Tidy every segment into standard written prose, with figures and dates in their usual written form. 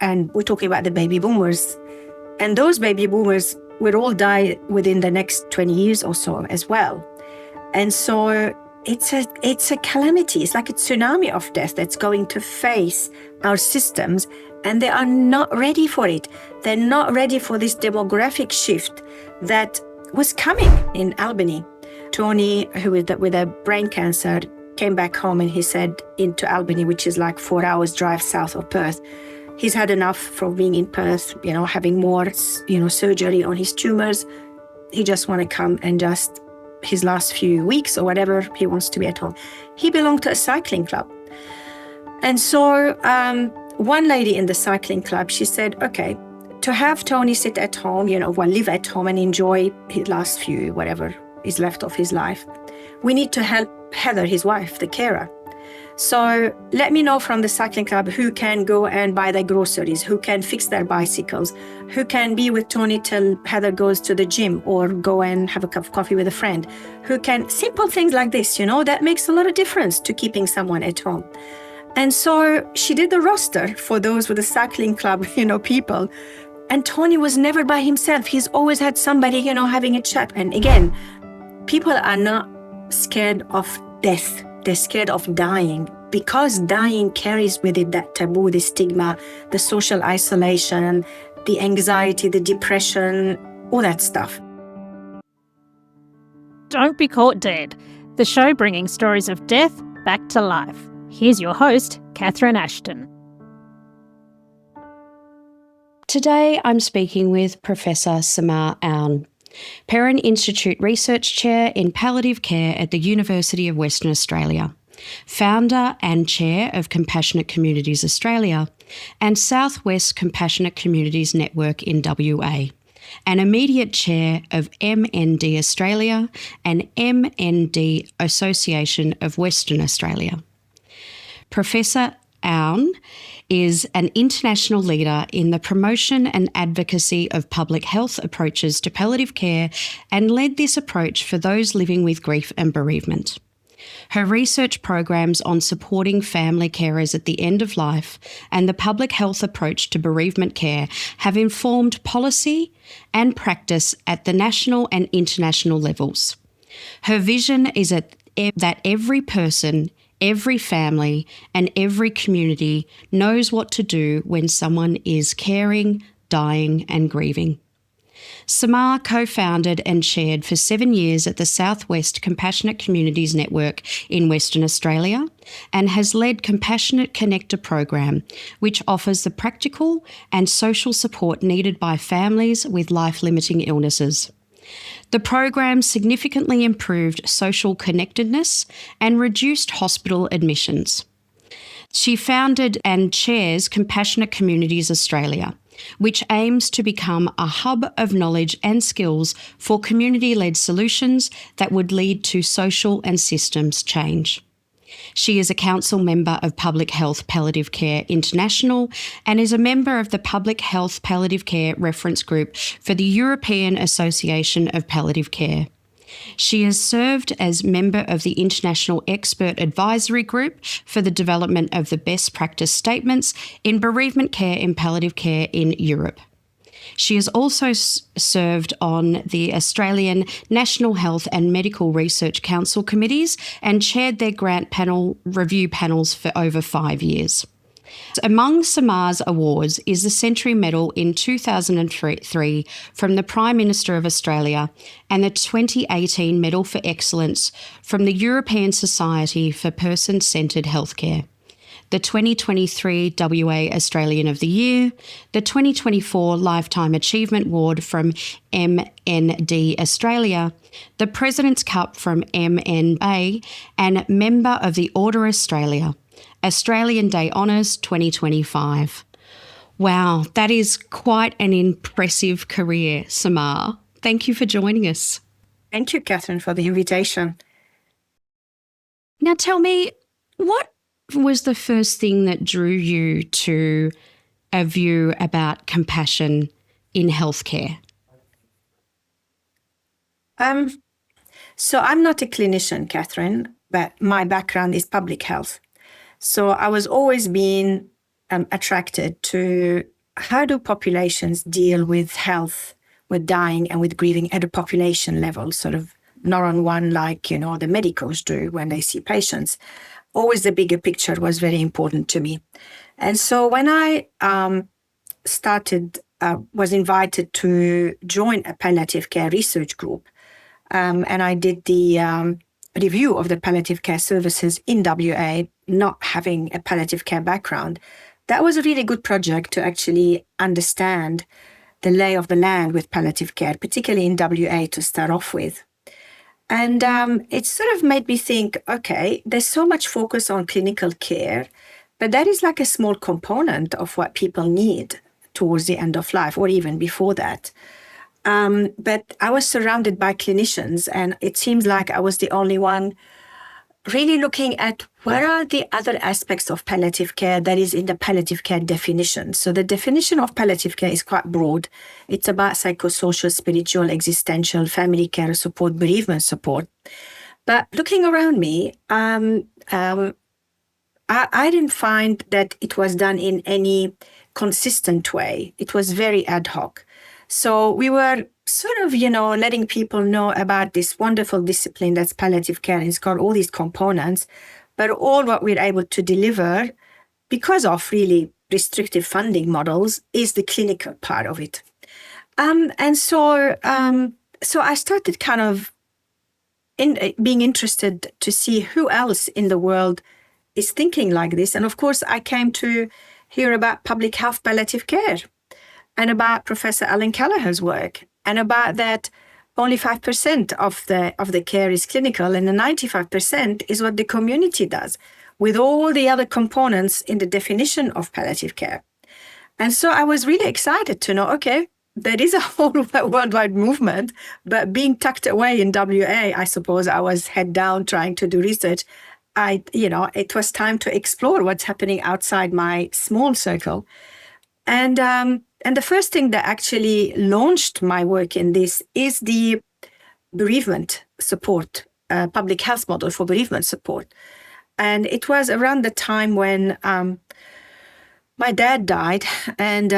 And we're talking about the baby boomers. And those baby boomers will all die within the next 20 years or so as well. And so it's a calamity. It's like a tsunami of death that's going to face our systems, and they are not ready for it. They're not ready for this demographic shift that was coming in Albany. Tony, who with a brain cancer, came back home, and he said into Albany, which is like 4 hours drive south of Perth. He's had enough from being in Perth, having more, surgery on his tumors. He just want to come and just his last few weeks or whatever, he wants to be at home. He belonged to a cycling club. And so one lady in the cycling club, she said, okay, to have Tony sit at home, live at home and enjoy his last few, whatever is left of his life, we need to help Heather, his wife, the carer. So let me know from the cycling club who can go and buy their groceries, who can fix their bicycles, who can be with Tony till Heather goes to the gym or go and have a cup of coffee with a friend, who can, simple things like this, that makes a lot of difference to keeping someone at home. And so she did the roster for those with the cycling club, people. And Tony was never by himself. He's always had somebody, having a chat. And again, people are not scared of death. They're scared of dying, because dying carries with it that taboo, the stigma, the social isolation, the anxiety, the depression, all that stuff. Don't Be Caught Dead, the show bringing stories of death back to life. Here's your host, Catherine Ashton. Today I'm speaking with Professor Samar Aoun, Perrin Institute Research Chair in Palliative Care at the University of Western Australia, founder and chair of Compassionate Communities Australia and Southwest Compassionate Communities Network in WA, and immediate chair of MND Australia and MND Association of Western Australia. Professor Aoun is an international leader in the promotion and advocacy of public health approaches to palliative care and led this approach for those living with grief and bereavement. Her research programs on supporting family carers at the end of life and the public health approach to bereavement care have informed policy and practice at the national and international levels. Her vision is that every person, every family and every community knows what to do when someone is caring, dying and grieving. Samar co-founded and chaired for 7 years at the Southwest Compassionate Communities Network in Western Australia and has led Compassionate Connector program, which offers the practical and social support needed by families with life-limiting illnesses. The program significantly improved social connectedness and reduced hospital admissions. She founded and chairs Compassionate Communities Australia, which aims to become a hub of knowledge and skills for community-led solutions that would lead to social and systems change. She is a council member of Public Health Palliative Care International and is a member of the Public Health Palliative Care Reference Group for the European Association of Palliative Care. She has served as member of the International Expert Advisory Group for the development of the best practice statements in bereavement care in palliative care in Europe. She has also served on the Australian National Health and Medical Research Council committees and chaired their grant panel review panels for over 5 years. Among Samar's awards is the Century Medal in 2003 from the Prime Minister of Australia and the 2018 Medal for Excellence from the European Society for Person-Centred Healthcare, the 2023 WA Australian of the Year, the 2024 Lifetime Achievement Award from MND Australia, the President's Cup from MNA, and member of the Order Australia, Australian Day Honours 2025. Wow, that is quite an impressive career, Samar. Thank you for joining us. Thank you, Catherine, for the invitation. Now tell me, what was the first thing that drew you to a view about compassion in healthcare? So I'm not a clinician, Catherine, but my background is public health. So I was always being attracted to how do populations deal with health, with dying and with grieving at a population level, sort of not on one like, the medicos do when they see patients. Always the bigger picture was very important to me. And so when I was invited to join a palliative care research group, and I did the review of the palliative care services in WA, not having a palliative care background. That was a really good project to actually understand the lay of the land with palliative care, particularly in WA to start off with. And it sort of made me think, okay, there's so much focus on clinical care, but that is like a small component of what people need towards the end of life or even before that. But I was surrounded by clinicians, and it seems like I was the only one really looking at what are the other aspects of palliative care that is in the palliative care definition. So the definition of palliative care is quite broad. It's about psychosocial, spiritual, existential, family care support, bereavement support. But looking around me, I didn't find that it was done in any consistent way. It was very ad hoc. So we were sort of, letting people know about this wonderful discipline that's palliative care. It's got all these components, but all what we're able to deliver, because of really restrictive funding models, is the clinical part of it. So I started kind of being interested to see who else in the world is thinking like this. And of course, I came to hear about public health palliative care and about Professor Alan Kelleher's work, and about that only 5% of the care is clinical, and the 95% is what the community does, with all the other components in the definition of palliative care. And so I was really excited to know, okay, there is a whole worldwide movement, but being tucked away in WA, I suppose I was head down trying to do research. It was time to explore what's happening outside my small circle. And the first thing that actually launched my work in this is the bereavement support, public health model for bereavement support. And it was around the time when my dad died, and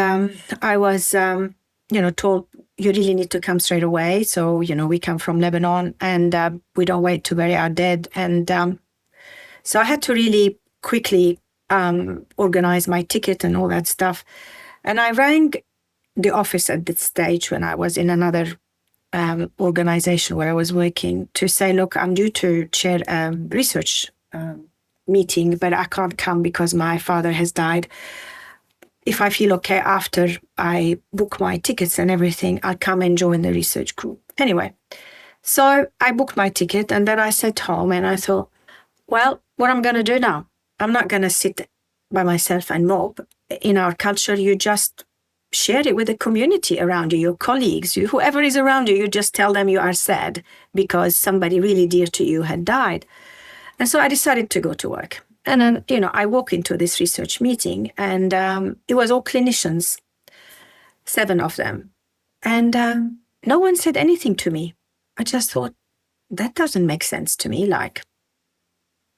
I was, told, you really need to come straight away. So, we come from Lebanon, and we don't wait to bury our dead. And so I had to really quickly organize my ticket and all that stuff. And I rang the office at that stage when I was in another organization where I was working to say, look, I'm due to chair a research meeting, but I can't come because my father has died. If I feel okay after I book my tickets and everything, I'll come and join the research group. Anyway, so I booked my ticket, and then I sat home and I thought, well, what I'm going to do now? I'm not going to sit by myself and mope. In our culture, you just share it with the community around you, your colleagues, whoever is around you, you just tell them you are sad because somebody really dear to you had died. And so I decided to go to work. And then, I walk into this research meeting, and it was all clinicians, 7 of them. And no one said anything to me. I just thought, that doesn't make sense to me. Like,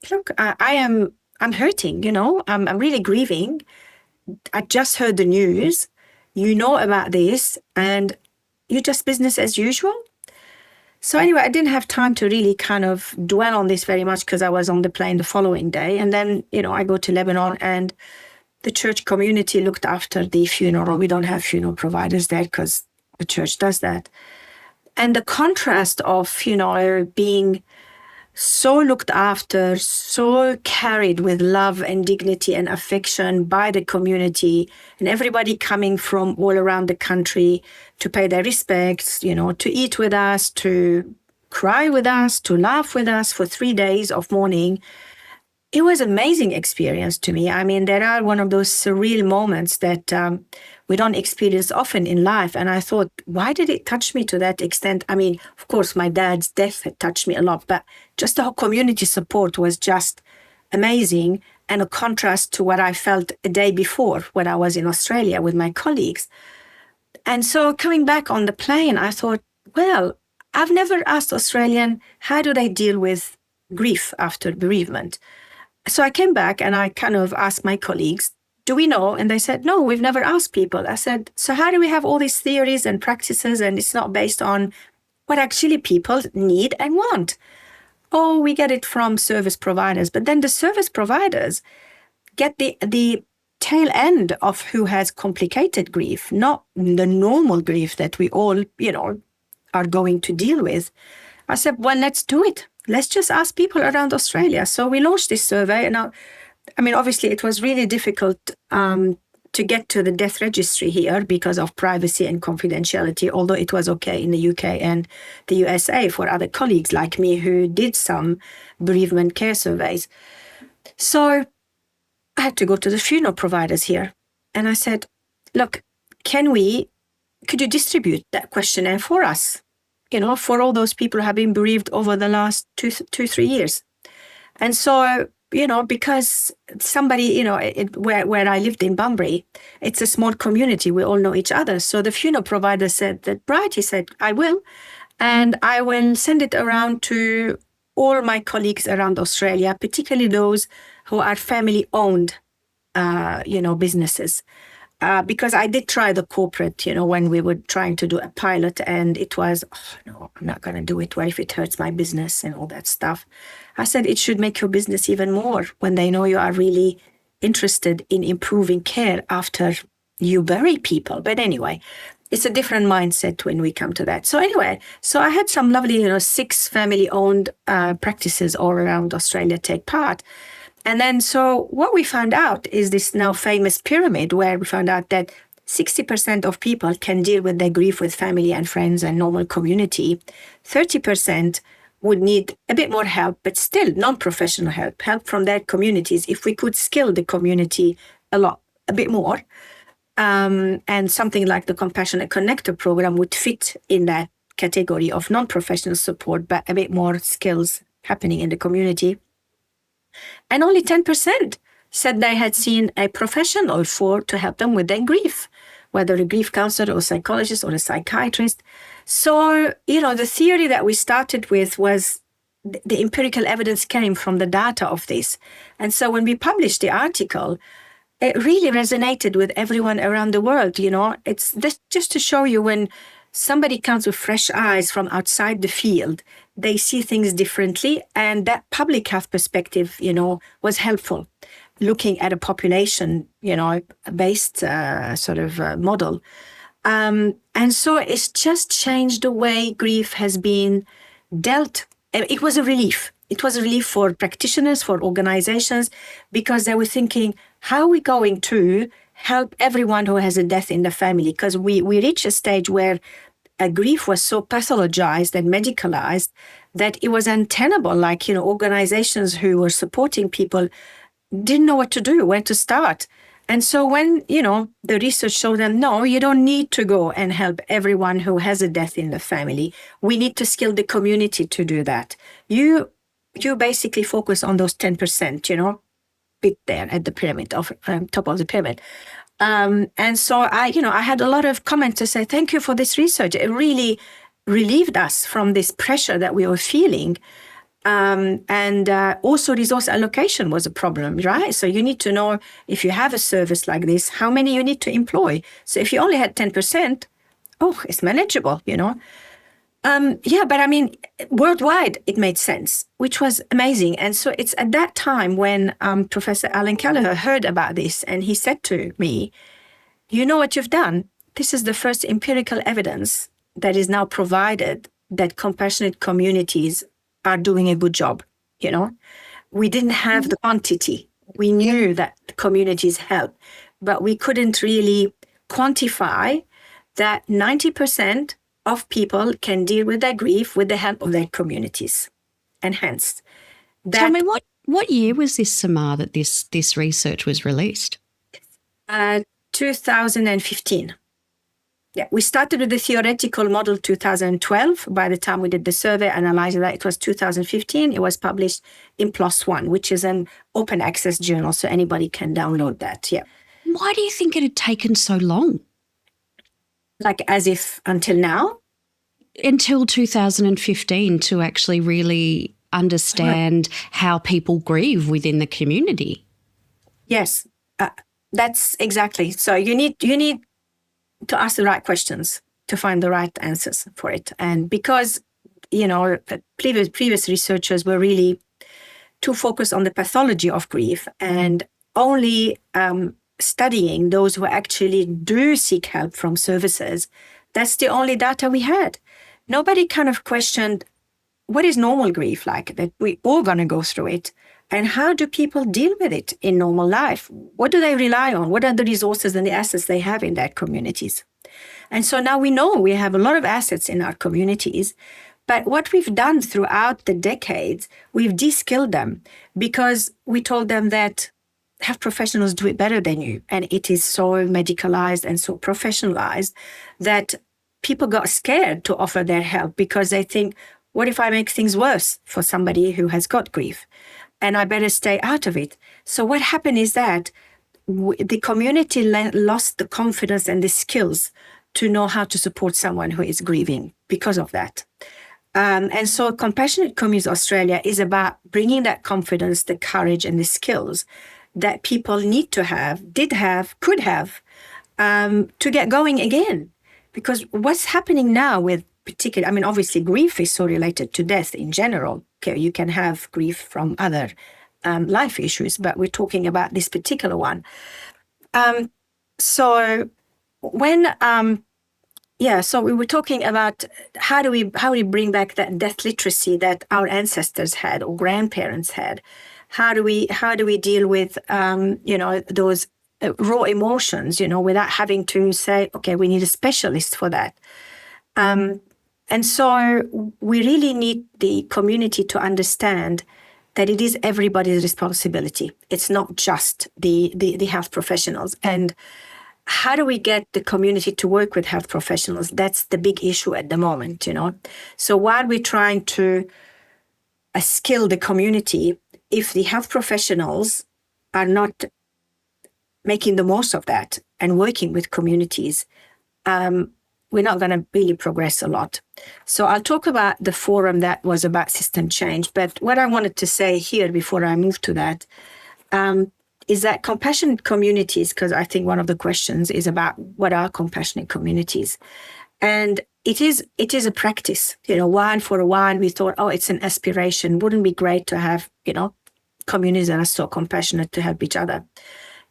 look, I'm hurting, I'm really grieving. I just heard the news, about this, and you just business as usual. So anyway, I didn't have time to really kind of dwell on this very much because I was on the plane the following day. And then, I go to Lebanon, and the church community looked after the funeral. We don't have funeral providers there because the church does that. And the contrast of, being so looked after, so carried with love and dignity and affection by the community, and everybody coming from all around the country to pay their respects, to eat with us, to cry with us, to laugh with us for 3 days of mourning. It was an amazing experience to me. I mean, there are one of those surreal moments that we don't experience often in life. And I thought, why did it touch me to that extent? I mean, of course, my dad's death had touched me a lot, but just the whole community support was just amazing, and a contrast to what I felt a day before when I was in Australia with my colleagues. And so coming back on the plane, I thought, well, I've never asked Australian, how do they deal with grief after bereavement? So I came back and I kind of asked my colleagues, do we know? And they said, no, we've never asked people. I said, so how do we have all these theories and practices and it's not based on what actually people need and want? Oh, we get it from service providers. But then the service providers get the tail end of who has complicated grief, not the normal grief that we all, are going to deal with. I said, well, let's do it. Let's just ask people around Australia. So we launched this survey. And obviously it was really difficult to get to the death registry here because of privacy and confidentiality, although it was okay in the UK and the USA for other colleagues like me who did some bereavement care surveys. So I had to go to the funeral providers here. And I said, look, could you distribute that questionnaire for us? For all those people who have been bereaved over the last 3 years. And so, because somebody, where I lived in Bunbury, it's a small community. We all know each other. So the funeral provider said that, right, he said, I will. And I will send it around to all my colleagues around Australia, particularly those who are family-owned, businesses. Because I did try the corporate, when we were trying to do a pilot, and it was, no, I'm not going to do it. What if it hurts my business and all that stuff? I said it should make your business even more when they know you are really interested in improving care after you bury people. But anyway, it's a different mindset when we come to that. So anyway, I had some lovely, 6 family-owned practices all around Australia take part. And then, so what we found out is this now famous pyramid where we found out that 60% of people can deal with their grief with family and friends and normal community. 30% would need a bit more help, but still non-professional help from their communities. If we could skill the community a bit more, and something like the Compassionate Connector program would fit in that category of non-professional support, but a bit more skills happening in the community. And only 10% said they had seen a professional to help them with their grief, whether a grief counselor or psychologist or a psychiatrist. So, the theory that we started with was the empirical evidence came from the data of this. And so when we published the article, it really resonated with everyone around the world. It's just to show you when somebody comes with fresh eyes from outside the field, they see things differently. And that public health perspective, was helpful, looking at a population, based model. And so it's just changed the way grief has been dealt. It was a relief. It was a relief for practitioners, for organizations, because they were thinking, how are we going to help everyone who has a death in the family? Because we reached a stage where a grief was so pathologized and medicalized that it was untenable. Like, organizations who were supporting people didn't know what to do, where to start. And so when, the research showed them, no, you don't need to go and help everyone who has a death in the family. We need to skill the community to do that. You basically focus on those 10%, bit there at the pyramid, top of the pyramid. And so I had a lot of comments to say, thank you for this research. It really relieved us from this pressure that we were feeling. And also resource allocation was a problem, right? So you need to know if you have a service like this, how many you need to employ. So if you only had 10%, it's manageable, but worldwide it made sense, which was amazing. And so it's at that time when Professor Alan Kelleher heard about this, and he said to me, you know what you've done? This is the first empirical evidence that is now provided that compassionate communities are doing a good job. We didn't have the quantity. We knew that communities help, but we couldn't really quantify that 90% of people can deal with their grief with the help of their communities. And hence, tell me, what year was this, Samar, that this research was released? 2015. Yeah, we started with the theoretical model 2012. By the time we did the survey, analyzed that, it was 2015. It was published in PLOS ONE, which is an open access journal, so anybody can download that. Yeah. Why do you think it had taken so long? Like as if until now? Until 2015 to actually really understand how people grieve within the community. Yes. That's exactly. So you need to ask the right questions to find the right answers for it. And because, previous researchers were really too focused on the pathology of grief and only studying those who actually do seek help from services, that's the only data we had. Nobody kind of questioned, what is normal grief like? That we all going to go through it. And how do people deal with it in normal life? What do they rely on? What are the resources and the assets they have in their communities? And so now we know we have a lot of assets in our communities. But what we've done throughout the decades, we've de-skilled them because we told them that health professionals do it better than you. And it is so medicalized and so professionalized that people got scared to offer their help because they think, what if I make things worse for somebody who has got grief? And I better stay out of it. So what happened is that the community lost the confidence and the skills to know how to support someone who is grieving because of that. And so Compassionate Communities Australia is about bringing that confidence, the courage and the skills that people need to have, could have, to get going again. Because what's happening now with obviously grief is so related to death in general. Okay, you can have grief from other life issues, but we're talking about this particular one. So we were talking about how do we bring back that death literacy that our ancestors had or grandparents had? How do we deal with those raw emotions, without having to say, okay, we need a specialist for that. And so we really need the community to understand that it is everybody's responsibility. It's not just the health professionals. And how do we get the community to work with health professionals? That's the big issue at the moment, So while we're trying to skill the community, if the health professionals are not making the most of that and working with communities, we're not going to really progress a lot. So I'll talk about the forum that was about system change. But what I wanted to say here before I move to that is that compassionate communities, because I think one of the questions is about what are compassionate communities. And it is a practice. One for a while we thought, it's an aspiration. Wouldn't it be great to have, communities that are so compassionate to help each other?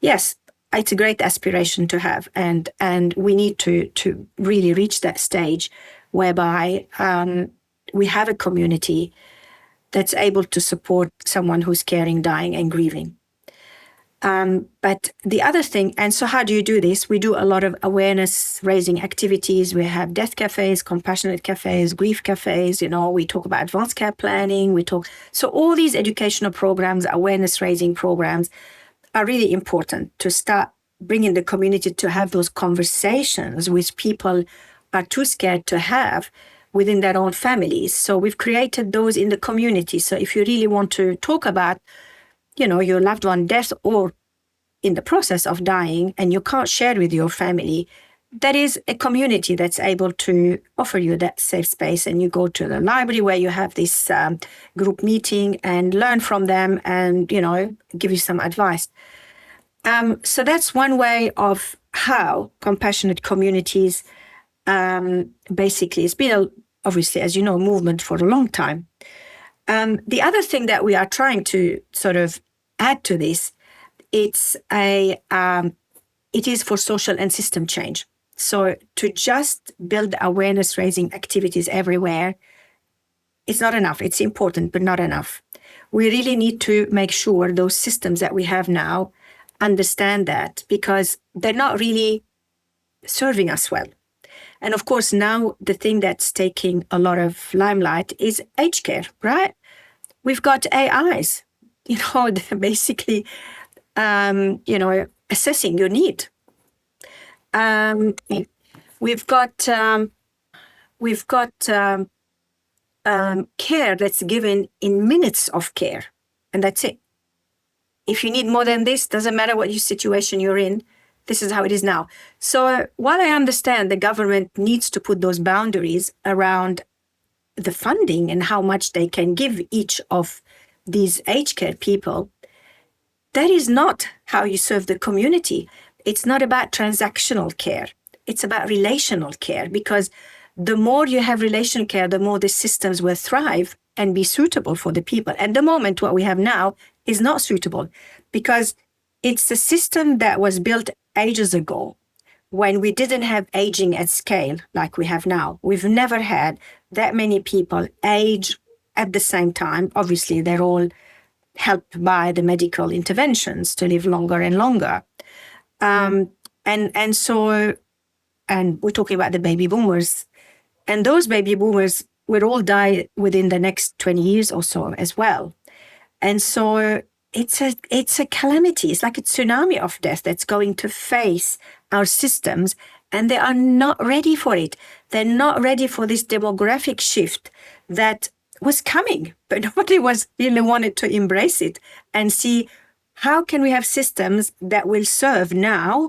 Yes, it's a great aspiration to have. And we need to really reach that stage whereby we have a community that's able to support someone who's caring, dying, and grieving. But the other thing, and so how do you do this? We do a lot of awareness-raising activities. We have death cafes, compassionate cafes, grief cafes. We talk about advanced care planning. So all these educational programs, awareness-raising programs, are really important to start bringing the community to have those conversations which people are too scared to have within their own families. So we've created those in the community. So if you really want to talk about your loved one death or in the process of dying and you can't share with your family, there is a community that's able to offer you that safe space. And you go to the library where you have this group meeting and learn from them and, give you some advice. So that's one way of how compassionate communities basically, it's been, obviously, as you know, a movement for a long time. The other thing that we are trying to sort of add to this, it is for social and system change. So to just build awareness-raising activities everywhere, it's not enough. It's important, but not enough. We really need to make sure those systems that we have now understand that because they're not really serving us well. And of course, now the thing that's taking a lot of limelight is aged care, right? We've got AIs, basically, assessing your need. We've got care that's given in minutes of care, and that's it. If you need more than this, doesn't matter what your situation you're in, this is how it is now. So while I understand the government needs to put those boundaries around the funding and how much they can give each of these aged care people, that is not how you serve the community. It's not about transactional care. It's about relational care, because the more you have relational care, the more the systems will thrive and be suitable for the people. At the moment, what we have now is not suitable, because it's a system that was built ages ago when we didn't have aging at scale like we have now. We've never had that many people age at the same time. Obviously, they're all helped by the medical interventions to live longer and longer. And we're talking about the baby boomers. And those baby boomers will all die within the next 20 years or so as well. And so it's a calamity. It's like a tsunami of death that's going to face our systems, and they are not ready for it. They're not ready for this demographic shift that was coming, but nobody was really wanted to embrace it and see how can we have systems that will serve now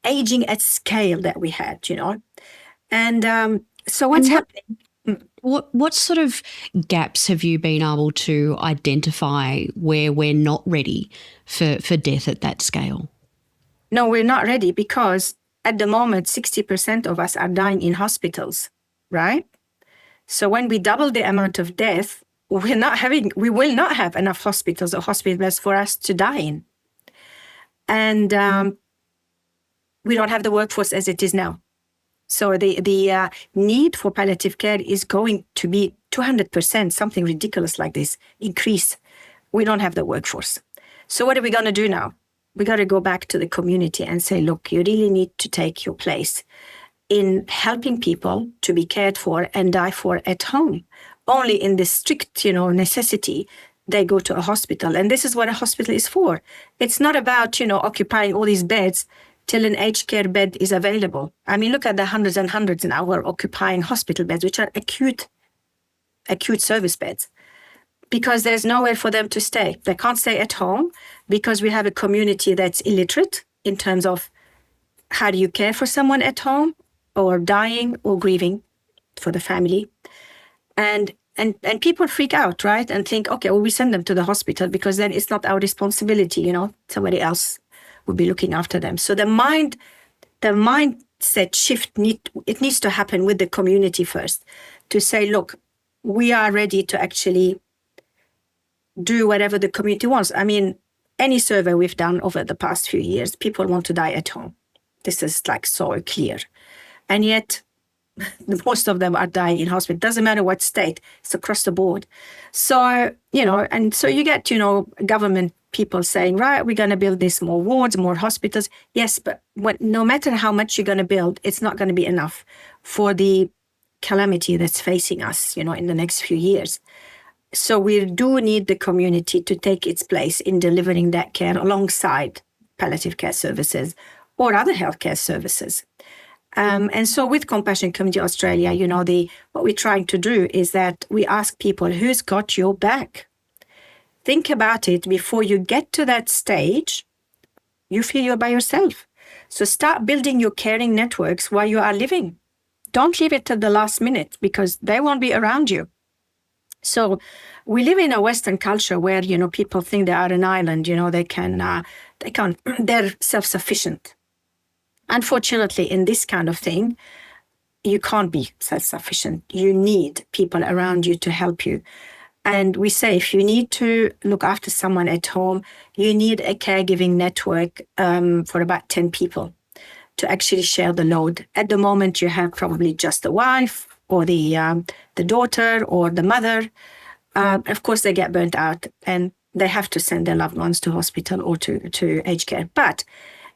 aging at scale that we had, And so what's happening? What sort of gaps have you been able to identify where we're not ready for death at that scale? No, we're not ready, because at the moment, 60% of us are dying in hospitals, right? So when we double the amount of death, we will not have enough hospitals or hospital beds for us to die in. And we don't have the workforce as it is now. So the need for palliative care is going to be 200%, something ridiculous like this, increase. We don't have the workforce. So what are we going to do now? We got to go back to the community and say, look, you really need to take your place in helping people to be cared for and die for at home. Only in the strict, necessity, they go to a hospital. And this is what a hospital is for. It's not about, occupying all these beds till an aged care bed is available. I mean, look at the hundreds and hundreds in our occupying hospital beds, which are acute service beds, because there's nowhere for them to stay. They can't stay at home because we have a community that's illiterate in terms of how do you care for someone at home or dying or grieving for the family. And people freak out, right? And think, okay, well, we send them to the hospital because then it's not our responsibility, somebody else will be looking after them. So the mindset shift needs to happen with the community first, to say, look, we are ready to actually do whatever the community wants. I mean, any survey we've done over the past few years, people want to die at home. This is like so clear. And yet, most of them are dying in hospital. Doesn't matter what state, it's across the board. So, and so you get, government people saying, right, we're going to build this more wards, more hospitals. Yes, but no matter how much you're going to build, it's not going to be enough for the calamity that's facing us, in the next few years. So we do need the community to take its place in delivering that care alongside palliative care services or other healthcare services. And so with Compassion Community Australia, what we're trying to do is that we ask people, who's got your back? Think about it before you get to that stage, you feel you're by yourself. So start building your caring networks while you are living. Don't leave it till the last minute, because they won't be around you. So we live in a Western culture where, people think they are an island, they're self-sufficient. Unfortunately, in this kind of thing, you can't be self-sufficient. You need people around you to help you. And we say, if you need to look after someone at home, you need a caregiving network for about 10 people to actually share the load. At the moment, you have probably just the wife or the daughter or the mother. Of course, they get burnt out and they have to send their loved ones to hospital or to aged care. But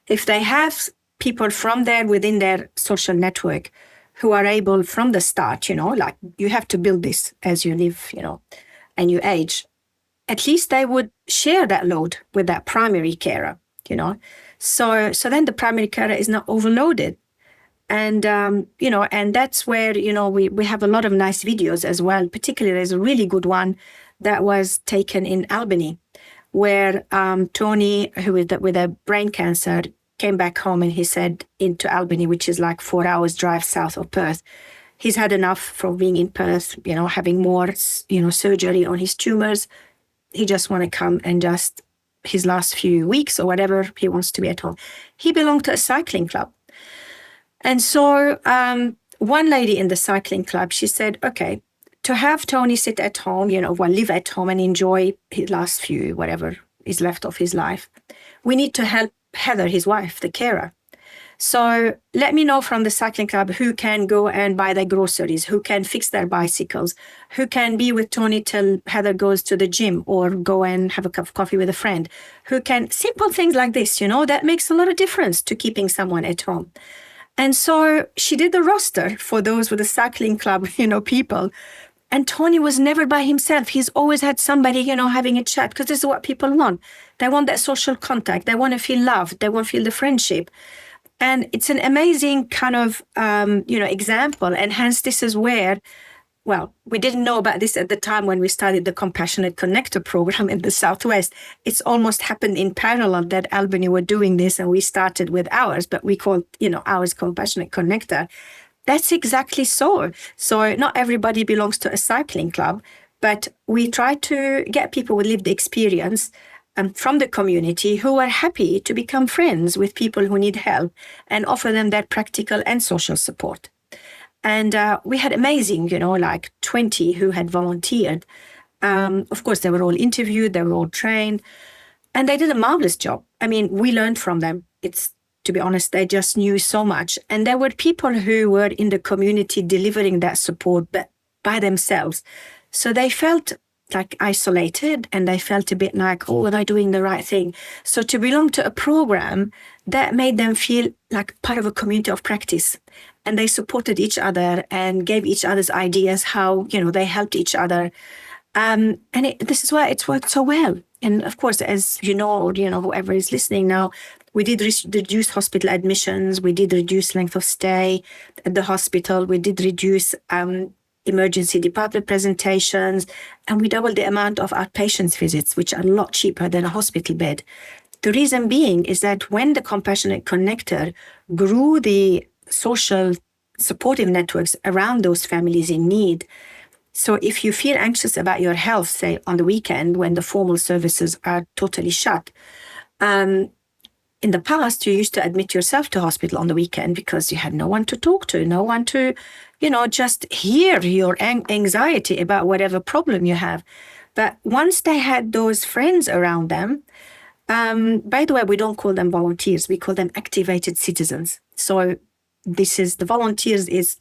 if they have people from there within their social network who are able from the start, like you have to build this as you live, and you age, at least they would share that load with that primary carer, So then the primary carer is not overloaded. And, and that's where, we have a lot of nice videos as well. Particularly, there's a really good one that was taken in Albany, where Tony, who with a brain cancer, came back home and he said into Albany, which is like 4 hours drive south of Perth. He's had enough from being in Perth, having more, surgery on his tumors. He just want to come and just his last few weeks or whatever, he wants to be at home. He belonged to a cycling club. And so one lady in the cycling club, she said, okay, to have Tony sit at home, live at home and enjoy his last few, whatever is left of his life, we need to help Heather, his wife, the carer. So let me know from the cycling club who can go and buy their groceries, who can fix their bicycles, who can be with Tony till Heather goes to the gym or go and have a cup of coffee with a friend, who can, simple things like this, that makes a lot of difference to keeping someone at home. And so she did the roster for those with the cycling club, people. And Tony was never by himself. He's always had somebody, having a chat, because this is what people want. They want that social contact. They want to feel loved. They want to feel the friendship. And it's an amazing kind of, example. And hence this is where, we didn't know about this at the time when we started the Compassionate Connector program in the Southwest. It's almost happened in parallel that Albany were doing this and we started with ours, but we called, ours Compassionate Connector. That's exactly so. So not everybody belongs to a cycling club, but we try to get people with lived experience from the community who are happy to become friends with people who need help and offer them that practical and social support. And we had amazing, 20 who had volunteered. Of course, they were all interviewed, they were all trained, and they did a marvelous job. I mean, we learned from them. To be honest, they just knew so much. And there were people who were in the community delivering that support but by themselves. So they felt like isolated and they felt a bit like, am I doing the right thing? So to belong to a program that made them feel like part of a community of practice. And they supported each other and gave each other's ideas how, they helped each other. And this is why it's worked so well. And of course, as you know, whoever is listening now, we did reduce hospital admissions. We did reduce length of stay at the hospital. We did reduce emergency department presentations, and we doubled the amount of outpatients visits, which are a lot cheaper than a hospital bed. The reason being is that when the Compassionate Connector grew the social supportive networks around those families in need, so if you feel anxious about your health, say on the weekend when the formal services are totally shut, in the past, you used to admit yourself to hospital on the weekend because you had no one to talk to, no one to, just hear your anxiety about whatever problem you have. But once they had those friends around them, by the way, we don't call them volunteers, we call them activated citizens. So the volunteers is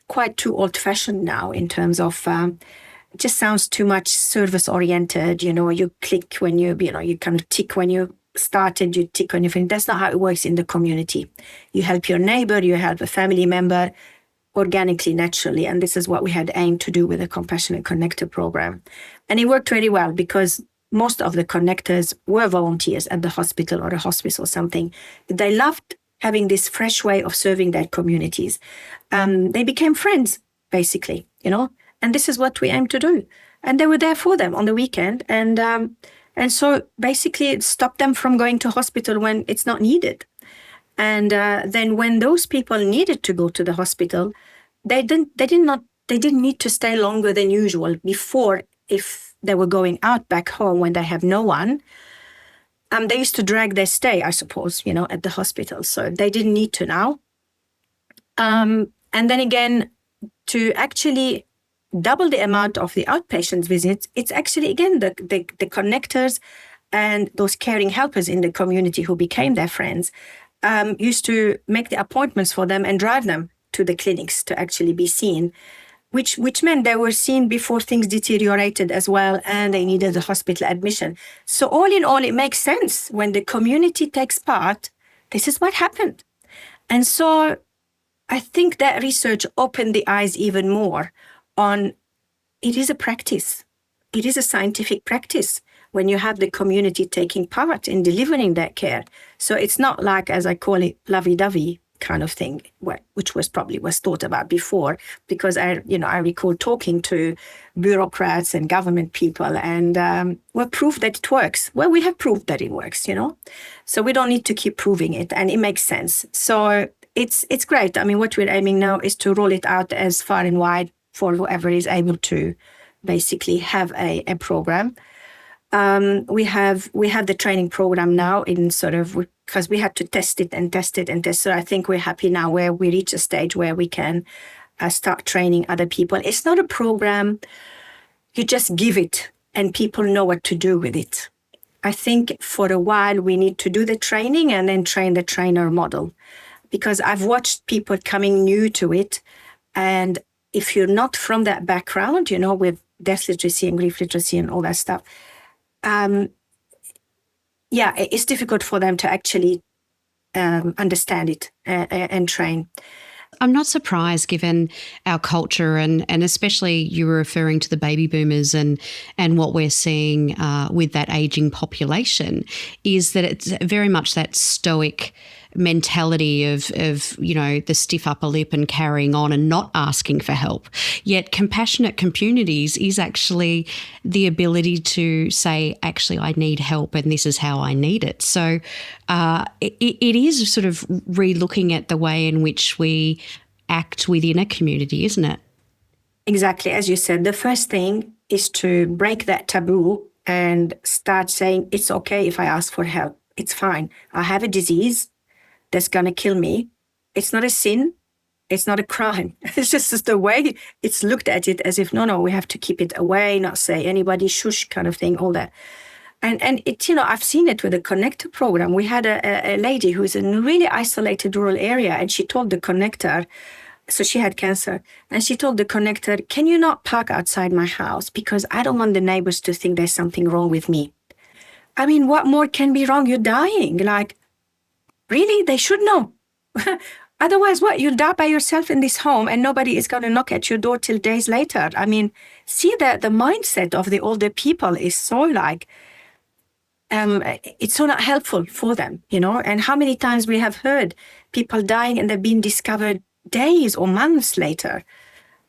quite too old-fashioned now in terms of, it just sounds too much service-oriented, you click when you kind of tick when you started, you tick on your thing. That's not how it works in the community. You help your neighbor, you help a family member organically, naturally. And this is what we had aimed to do with the Compassionate Connector program. And it worked very well because most of the connectors were volunteers at the hospital or a hospice or something. They loved having this fresh way of serving their communities. They became friends, basically, and this is what we aim to do. And they were there for them on the weekend. And so basically it stopped them from going to hospital when it's not needed. And then when those people needed to go to the hospital, they didn't need to stay longer than usual before if they were going out back home when they have no one. They used to drag their stay, I suppose, at the hospital. So they didn't need to now. And then again, to actually double the amount of the outpatient visits, it's actually, again, the connectors and those caring helpers in the community who became their friends used to make the appointments for them and drive them to the clinics to actually be seen, which meant they were seen before things deteriorated as well and they needed a hospital admission. So all in all, it makes sense. When the community takes part, this is what happened. And so I think that research opened the eyes even more on it is a practice. It is a scientific practice when you have the community taking part in delivering that care. So it's not like, as I call it, lovey-dovey kind of thing, which was thought about before, because I recall talking to bureaucrats and government people and proof that it works. Well, we have proved that it works, So we don't need to keep proving it, and it makes sense. So it's great. I mean, what we're aiming now is to roll it out as far and wide for whoever is able to basically have a program. We have the training program now in sort of, because we had to test it. So I think we're happy now where we reach a stage where we can start training other people. It's not a program you just give it and people know what to do with it. I think for a while we need to do the training and then train the trainer model, because I've watched people coming new to it. And if you're not from that background, with death literacy and grief literacy and all that stuff, it's difficult for them to actually understand it and train. I'm not surprised, given our culture, and especially you were referring to the baby boomers and what we're seeing with that aging population, is that it's very much that stoic mentality of the stiff upper lip and carrying on and not asking for help. Yet compassionate communities is actually the ability to say, actually, I need help and this is how I need it. So it is sort of re-looking at the way in which we act within a community, isn't it? Exactly. As you said, the first thing is to break that taboo and start saying, it's okay if I ask for help. It's fine. I have a disease that's going to kill me. It's not a sin. It's not a crime. It's just the way it's looked at it, as if, no, we have to keep it away, not say anybody, shush kind of thing, all that. And it, I've seen it with the connector program. We had a lady who's in a really isolated rural area, and she told the connector, so she had cancer, and she told the connector, can you not park outside my house? Because I don't want the neighbors to think there's something wrong with me. I mean, what more can be wrong? You're dying. Like, really? They should know. Otherwise, what? You'll die by yourself in this home and nobody is going to knock at your door till days later. I mean, see that the mindset of the older people is so like, it's so not helpful for them, And how many times we have heard people dying and they're being discovered days or months later.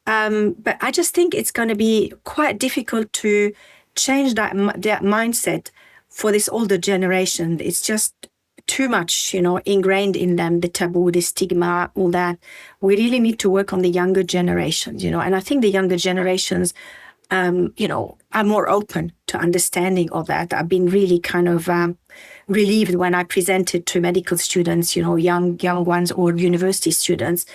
But I just think it's going to be quite difficult to change that mindset for this older generation. It's just too much, ingrained in them, the taboo, the stigma, all that. We really need to work on the younger generations, and I think the younger generations, are more open to understanding of that. I've been really kind of relieved when I presented to medical students, young ones or university students.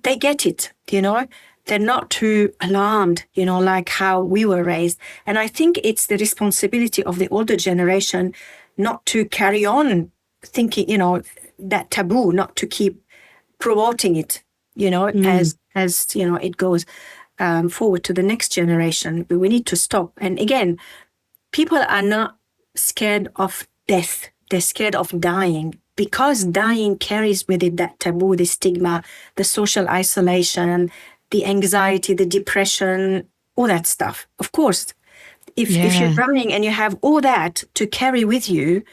They get it, They're not too alarmed, like how we were raised. And I think it's the responsibility of the older generation not to carry on thinking, that taboo, not to keep promoting it, as it goes forward to the next generation. But we need to stop. And again, people are not scared of death. They're scared of dying, because dying carries with it that taboo, the stigma, the social isolation, the anxiety, the depression, all that stuff. Of course, if you're dying and you have all that to carry with you,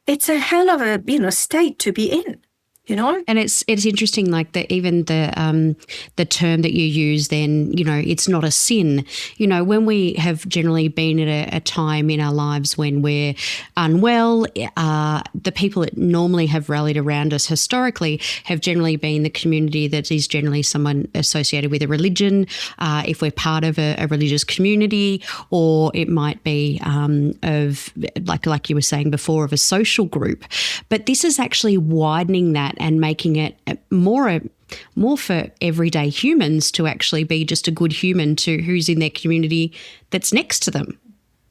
it's a hell of a state to be in. And it's interesting, like even the term that you use then, it's not a sin. When we have generally been at a time in our lives when we're unwell, the people that normally have rallied around us historically have generally been the community that is generally someone associated with a religion, if we're part of a religious community, or it might be of, like you were saying before, of a social group. But this is actually widening that and making it more for everyday humans to actually be just a good human to who's in their community that's next to them,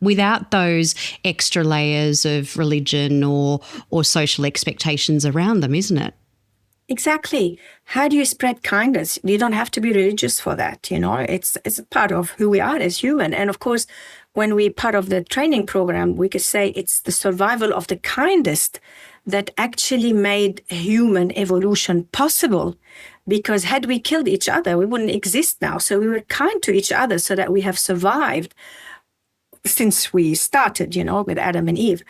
without those extra layers of religion or social expectations around them, isn't it? Exactly. How do you spread kindness? You don't have to be religious for that, It's a part of who we are as human. And of course, when we're part of the training program, we could say it's the survival of the kindest that actually made human evolution possible. Because had we killed each other, we wouldn't exist now. So we were kind to each other so that we have survived since we started, with Adam and Eve.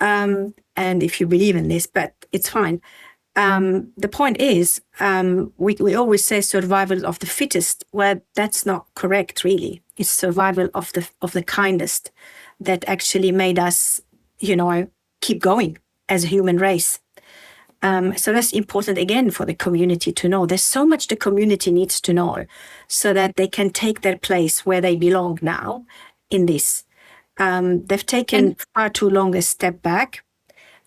And if you believe in this, but it's fine. The point is, we always say survival of the fittest. Well, that's not correct, really. It's survival of the kindest that actually made us, keep going as a human race. So that's important, again, for the community to know. There's so much the community needs to know so that they can take their place where they belong now in this. They've taken far too long a step back.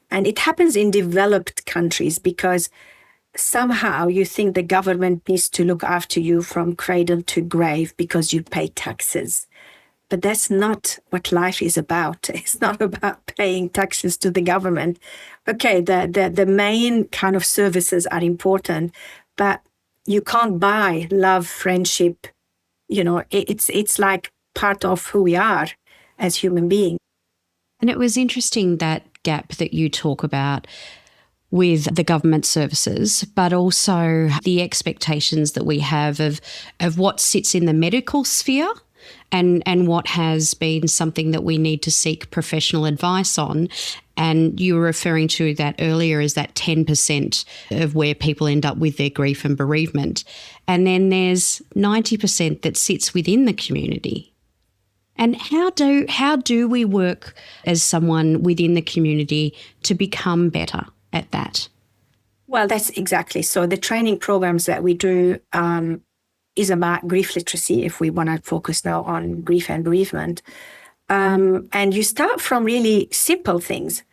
And it happens in developed countries because somehow you think the government needs to look after you from cradle to grave because you pay taxes. But that's not what life is about. It's not about paying taxes to the government. Okay, the main kind of services are important, but you can't buy love, friendship. It's like part of who we are as human beings. And it was interesting, that gap that you talk about with the government services, but also the expectations that we have of what sits in the medical sphere and what has been something that we need to seek professional advice on. And you were referring to that earlier as that 10% of where people end up with their grief and bereavement. And then there's 90% that sits within the community. And how do we work as someone within the community to become better at that? Well, that's exactly. So the training programs that we do is about grief literacy, if we want to focus now on grief and bereavement. And you start from really simple things.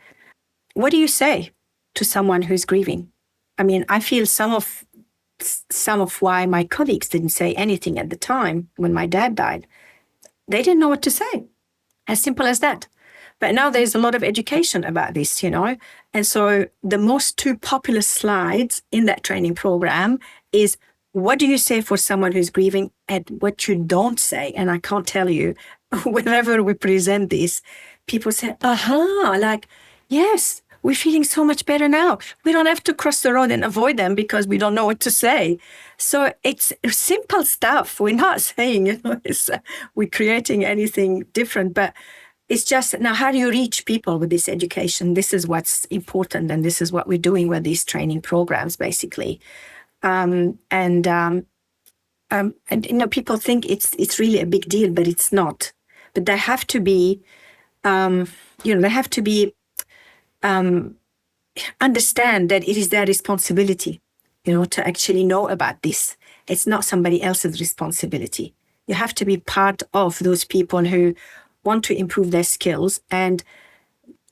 What do you say to someone who's grieving? I mean, I feel some of why my colleagues didn't say anything at the time when my dad died. They didn't know what to say. As simple as that. But now there's a lot of education about this, And so the most two popular slides in that training program is, what do you say for someone who's grieving, and what you don't say? And I can't tell you, whenever we present this, people say, like, yes, we're feeling so much better now. We don't have to cross the road and avoid them because we don't know what to say. So it's simple stuff. We're not saying, we're creating anything different, but it's just, now how do you reach people with this education? This is what's important, and this is what we're doing with these training programs, basically. And people think it's really a big deal, but it's not. But they have to be, understand that it is their responsibility, to actually know about this. It's not somebody else's responsibility. You have to be part of those people who want to improve their skills and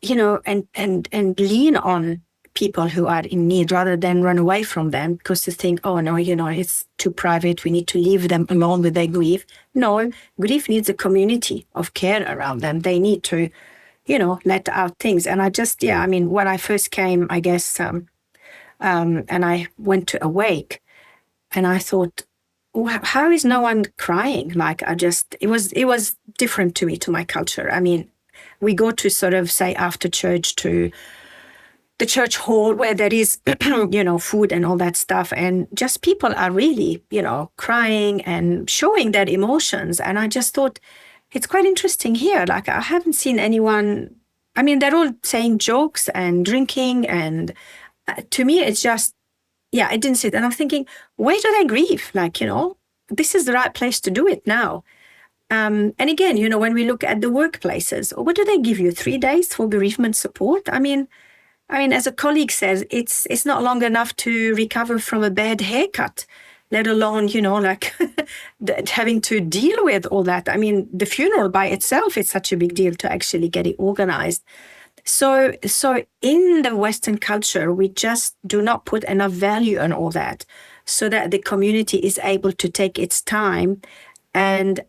lean on people who are in need rather than run away from them because they think, oh no, it's too private. We need to leave them alone with their grief. No, grief needs a community of care around them. They need to, let out things. And when I first came, I guess, and I went to Awake, and I thought, how is no one crying? Like, it was different to me, to my culture. I mean, we go to sort of, say, after church to the church hall where there is, food and all that stuff. And just people are really, crying and showing their emotions. And I just thought, it's quite interesting here. Like, I haven't seen anyone, I mean, they're all saying jokes and drinking. And to me, it's just, I didn't see it. And I'm thinking, where do they grieve? Like, this is the right place to do it now. And again, when we look at the workplaces, what do they give you? 3 days for bereavement support? I mean, as a colleague says, it's not long enough to recover from a bad haircut, let alone, having to deal with all that. I mean, the funeral by itself is such a big deal to actually get it organized. So in the Western culture, we just do not put enough value on all that so that the community is able to take its time and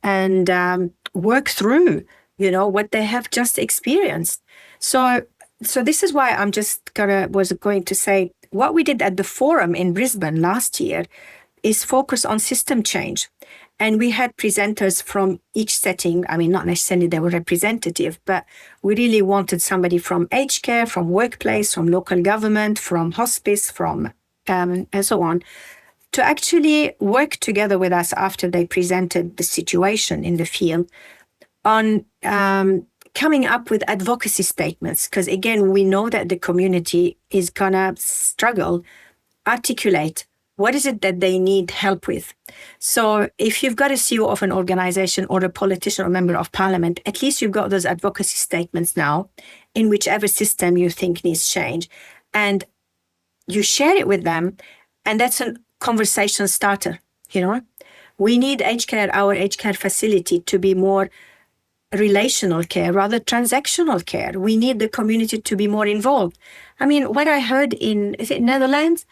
work through, what they have just experienced. So this is why was going to say what we did at the forum in Brisbane last year is focus on system change. And we had presenters from each setting. I mean, not necessarily they were representative, but we really wanted somebody from aged care, from workplace, from local government, from hospice, from and so on, to actually work together with us after they presented the situation in the field on coming up with advocacy statements. Because again, we know that the community is gonna struggle, articulate what is it that they need help with. So if you've got a CEO of an organization or a politician or member of parliament, at least you've got those advocacy statements now in whichever system you think needs change. And you share it with them, and that's a conversation starter, We need our aged care facility to be more relational care, rather transactional care. We need the community to be more involved. I mean, what I heard in, is it Netherlands?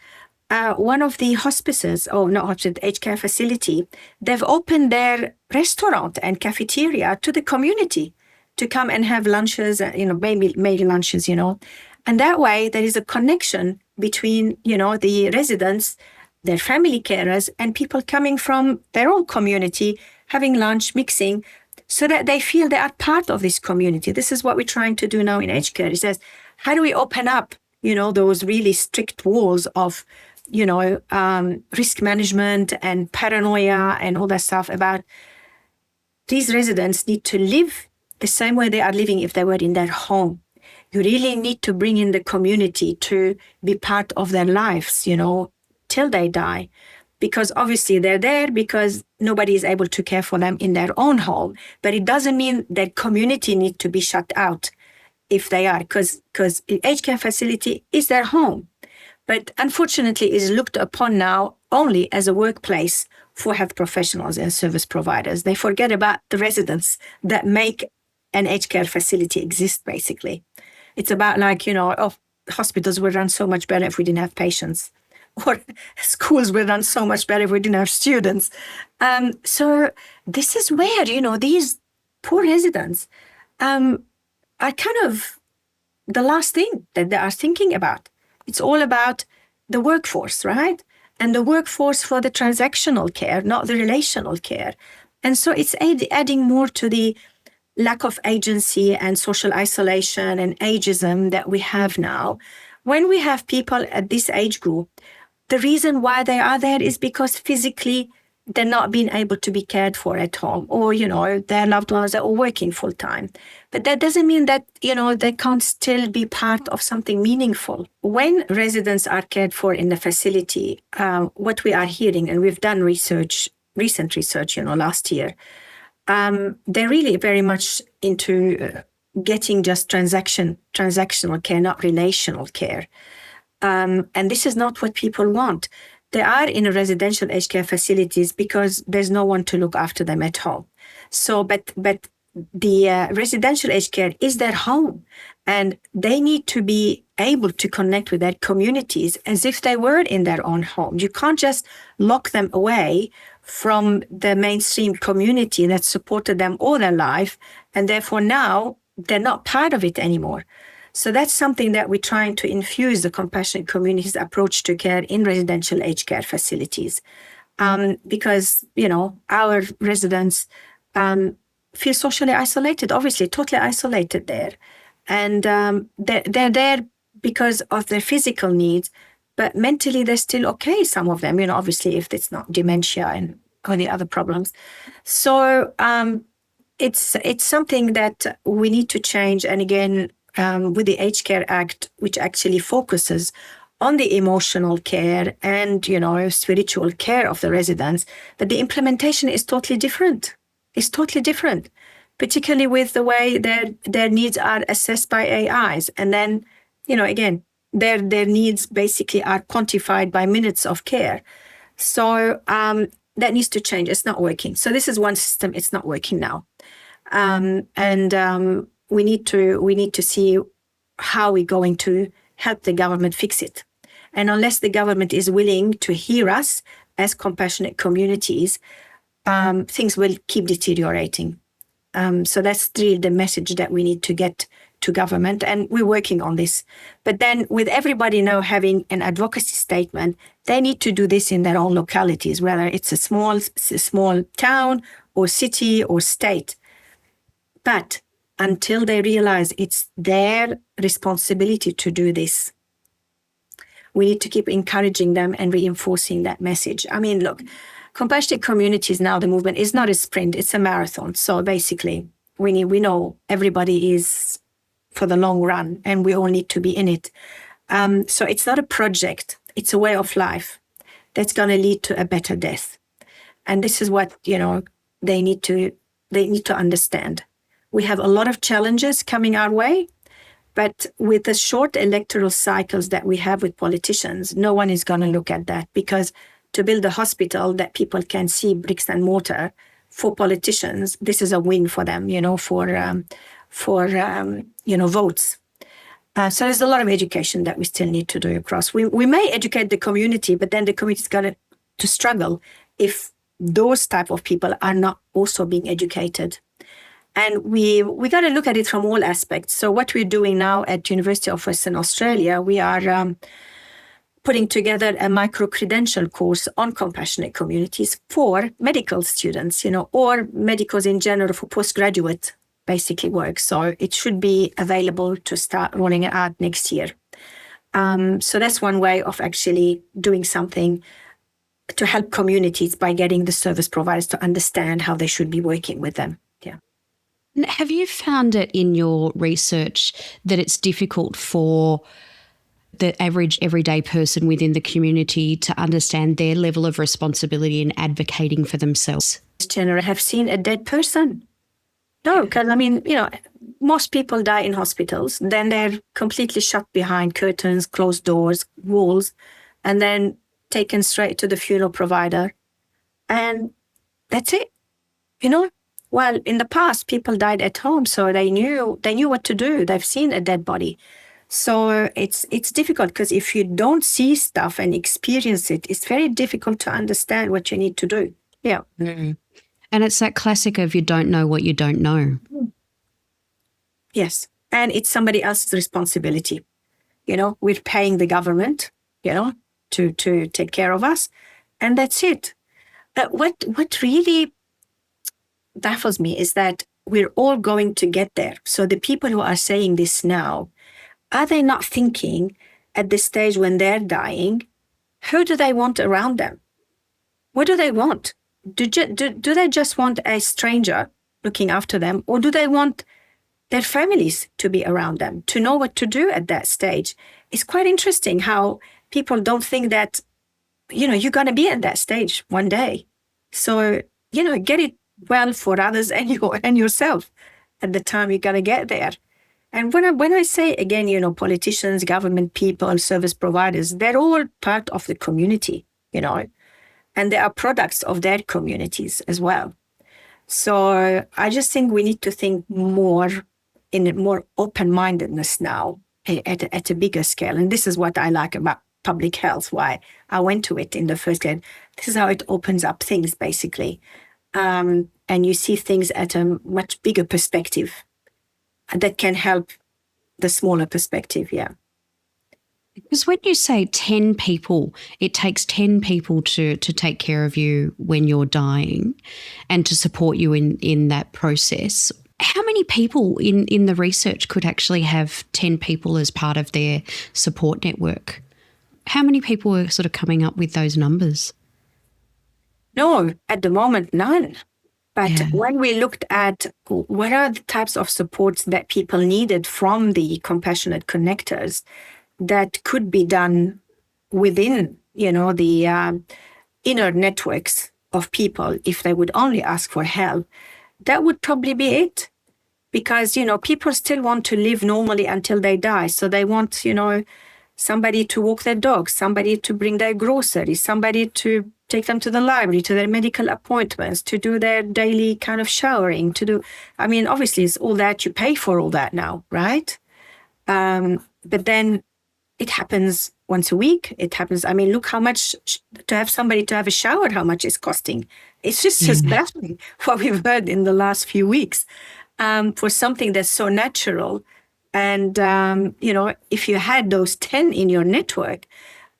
One of the hospices, or not hospice, aged care facility, they've opened their restaurant and cafeteria to the community to come and have lunches, maybe lunches, And that way there is a connection between, the residents, their family carers, and people coming from their own community, having lunch, mixing, so that they feel they are part of this community. This is what we're trying to do now in aged care. It says, how do we open up, those really strict walls of, risk management and paranoia and all that stuff about these residents need to live the same way they are living if they were in their home. You really need to bring in the community to be part of their lives, till they die. Because obviously they're there because nobody is able to care for them in their own home. But it doesn't mean that community need to be shut out if they are, because aged care facility is their home. But unfortunately is looked upon now only as a workplace for health professionals and service providers. They forget about the residents that make an aged care facility exist, basically. It's about hospitals would run so much better if we didn't have patients, or schools would run so much better if we didn't have students. So this is where, these poor residents are kind of the last thing that they are thinking about. It's all about the workforce, right? And the workforce for the transactional care, not the relational care. And so it's adding more to the lack of agency and social isolation and ageism that we have now. When we have people at this age group, the reason why they are there is because physically they're not being able to be cared for at home, or, their loved ones are all working full time. But that doesn't mean that, they can't still be part of something meaningful. When residents are cared for in the facility, what we are hearing, and we've done recent research, last year, they're really very much into getting just transactional care, not relational care. And this is not what people want. They are in a residential aged care facilities because there's no one to look after them at home. So, but the residential aged care is their home, and they need to be able to connect with their communities as if they were in their own home. You can't just lock them away from the mainstream community that supported them all their life, and therefore now they're not part of it anymore. So that's something that we're trying to infuse the compassionate community's approach to care in residential aged care facilities. Because, our residents feel socially isolated, obviously, totally isolated there. And they're there because of their physical needs, but mentally they're still okay, some of them, obviously, if it's not dementia and all the other problems. So it's something that we need to change. And again, with the Aged Care Act, which actually focuses on the emotional care and, spiritual care of the residents, but the implementation is totally different. It's totally different, particularly with the way their needs are assessed by AIs. And then, again, their needs basically are quantified by minutes of care. So that needs to change. It's not working. So this is one system. It's not working now. We need to see how we're going to help the government fix it. And unless the government is willing to hear us as compassionate communities, things will keep deteriorating. So that's really the message that we need to get to government, and we're working on this. But then with everybody now having an advocacy statement, they need to do this in their own localities, whether it's a small town or city or state. But until they realize it's their responsibility to do this, we need to keep encouraging them and reinforcing that message. I mean, look, compassionate communities now, the movement is not a sprint, it's a marathon. So basically, we know everybody is for the long run and we all need to be in it. So it's not a project, it's a way of life that's going to lead to a better death. And this is what, they need to understand. We have a lot of challenges coming our way, but with the short electoral cycles that we have with politicians, no one is going to look at that, because to build a hospital that people can see bricks and mortar for politicians, this is a win for them, for votes. So there's a lot of education that we still need to do across. We may educate the community, but then the community's got to struggle if those type of people are not also being educated. And we got to look at it from all aspects. So what we're doing now at University of Western Australia, we are putting together a micro-credential course on compassionate communities for medical students, or medicals in general for postgraduate basically work. So it should be available to start rolling it out next year. So that's one way of actually doing something to help communities by getting the service providers to understand how they should be working with them. Yeah. Have you found it in your research that it's difficult for the average everyday person within the community to understand their level of responsibility in advocating for themselves? Generally, have seen a dead person? No, because most people die in hospitals. Then they're completely shut behind curtains, closed doors, walls, and then taken straight to the funeral provider. And that's it. Well, in the past, people died at home, so they knew what to do. They've seen a dead body. So it's difficult because if you don't see stuff and experience it, it's very difficult to understand what you need to do. Yeah. Mm-hmm. And it's that classic of you don't know what you don't know. Yes. And it's somebody else's responsibility. We're paying the government, to take care of us. And that's it. What really baffles me is that we're all going to get there. So the people who are saying this now, are they not thinking at this stage when they're dying, who do they want around them? What do they want? Do they just want a stranger looking after them, or do they want their families to be around them, to know what to do at that stage? It's quite interesting how people don't think that, you're going to be at that stage one day. So, get it well for others and yourself at the time you're going to get there. And when I say, again, politicians, government people, service providers, they're all part of the community, and they are products of their communities as well. So I just think we need to think more in a more open-mindedness now at a bigger scale. And this is what I like about public health, why I went to it in the first place. This is how it opens up things, basically. And you see things at a much bigger perspective that can help the smaller perspective, yeah. Because when you say 10 people, it takes 10 people to take care of you when you're dying and to support you in that process. How many people in the research could actually have 10 people as part of their support network? How many people are sort of coming up with those numbers? No, at the moment, none. But when we looked at what are the types of supports that people needed from the compassionate connectors that could be done within, the inner networks of people, if they would only ask for help, that would probably be it. Because, people still want to live normally until they die. So they want, somebody to walk their dogs, somebody to bring their groceries, somebody to take them to the library, to their medical appointments, to do their daily kind of showering, obviously it's all that, you pay for all that now, right? But then it happens once a week. It happens, look how much to have somebody to have a shower, how much it's costing. It's just baffling what we've heard in the last few weeks for something that's so natural. And, if you had those 10 in your network,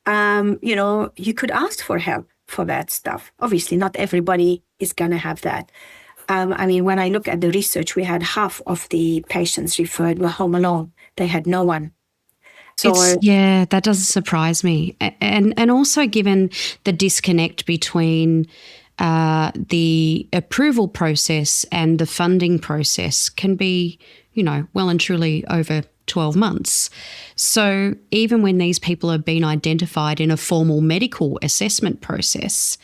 you could ask for help for that stuff. Obviously, not everybody is going to have that. When I look at the research, we had half of the patients referred were home alone. They had no one. So that doesn't surprise me. And also given the disconnect between the approval process and the funding process can be, well and truly over 12 months. So even when these people have been identified in a formal medical assessment process,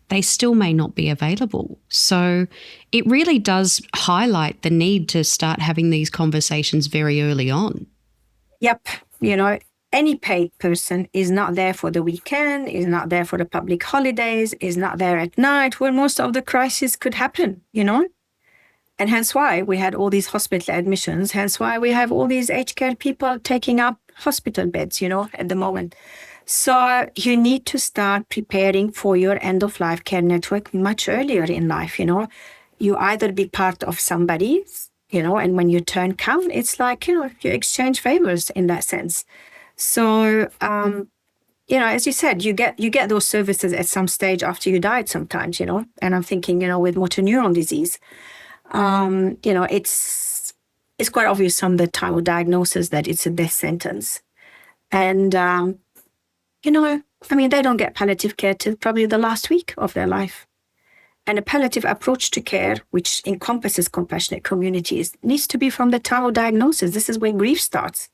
they still may not be available. So it really does highlight the need to start having these conversations very early on. Yep. any paid person is not there for the weekend, is not there for the public holidays, is not there at night where most of the crises could happen, And hence why we had all these hospital admissions, hence why we have all these aged care people taking up hospital beds, at the moment. So you need to start preparing for your end-of-life care network much earlier in life, You either be part of somebody's, and when your turn comes, it's like, you exchange favors in that sense. So, as you said, you get those services at some stage after you died sometimes, And I'm thinking, with motor neuron disease, it's quite obvious from the time of diagnosis that it's a death sentence. And, they don't get palliative care till probably the last week of their life. And a palliative approach to care, which encompasses compassionate communities, needs to be from the time of diagnosis. This is where grief starts,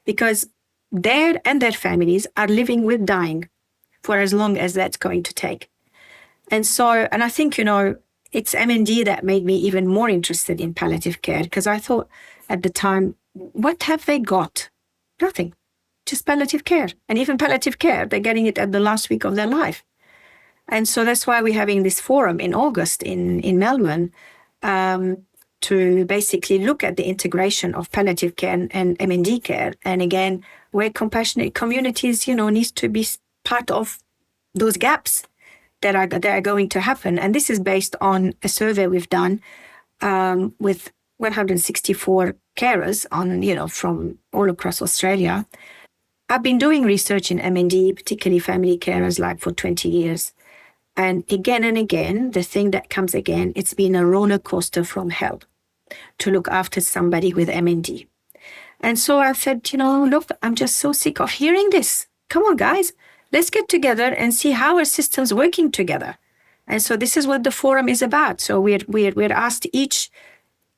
because they and their families are living with dying for as long as that's going to take. And I think, it's MND that made me even more interested in palliative care, because I thought at the time, what have they got? Nothing, just palliative care. And even palliative care, they're getting it at the last week of their life. And so that's why we're having this forum in August in Melbourne to basically look at the integration of palliative care and MND care. And again, where compassionate communities, needs to be part of those gaps that are going to happen. And this is based on a survey we've done with 164 carers from all across Australia. I've been doing research in MND, particularly family carers, for 20 years. And again, the thing that comes again, it's been a roller coaster from hell to look after somebody with MND. And so I said, look, I'm just so sick of hearing this. Come on, guys, let's get together and see how our system's working together. And so this is what the forum is about. So we're asked each,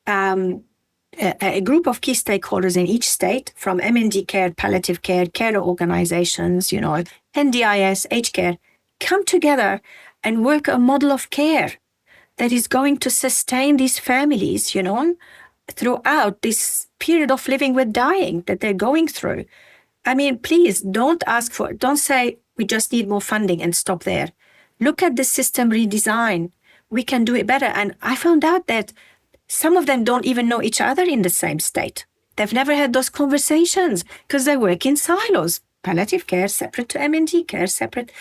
a group of key stakeholders in each state, from MND care, palliative care, care organizations, NDIS, aged care, come together and work a model of care that is going to sustain these families, throughout this period of living with dying that they're going through. Please don't say we just need more funding and stop there. Look at the system redesign. We can do it better. And I found out that some of them don't even know each other in the same state. They've never had those conversations because they work in silos. Palliative care separate to MND care separate.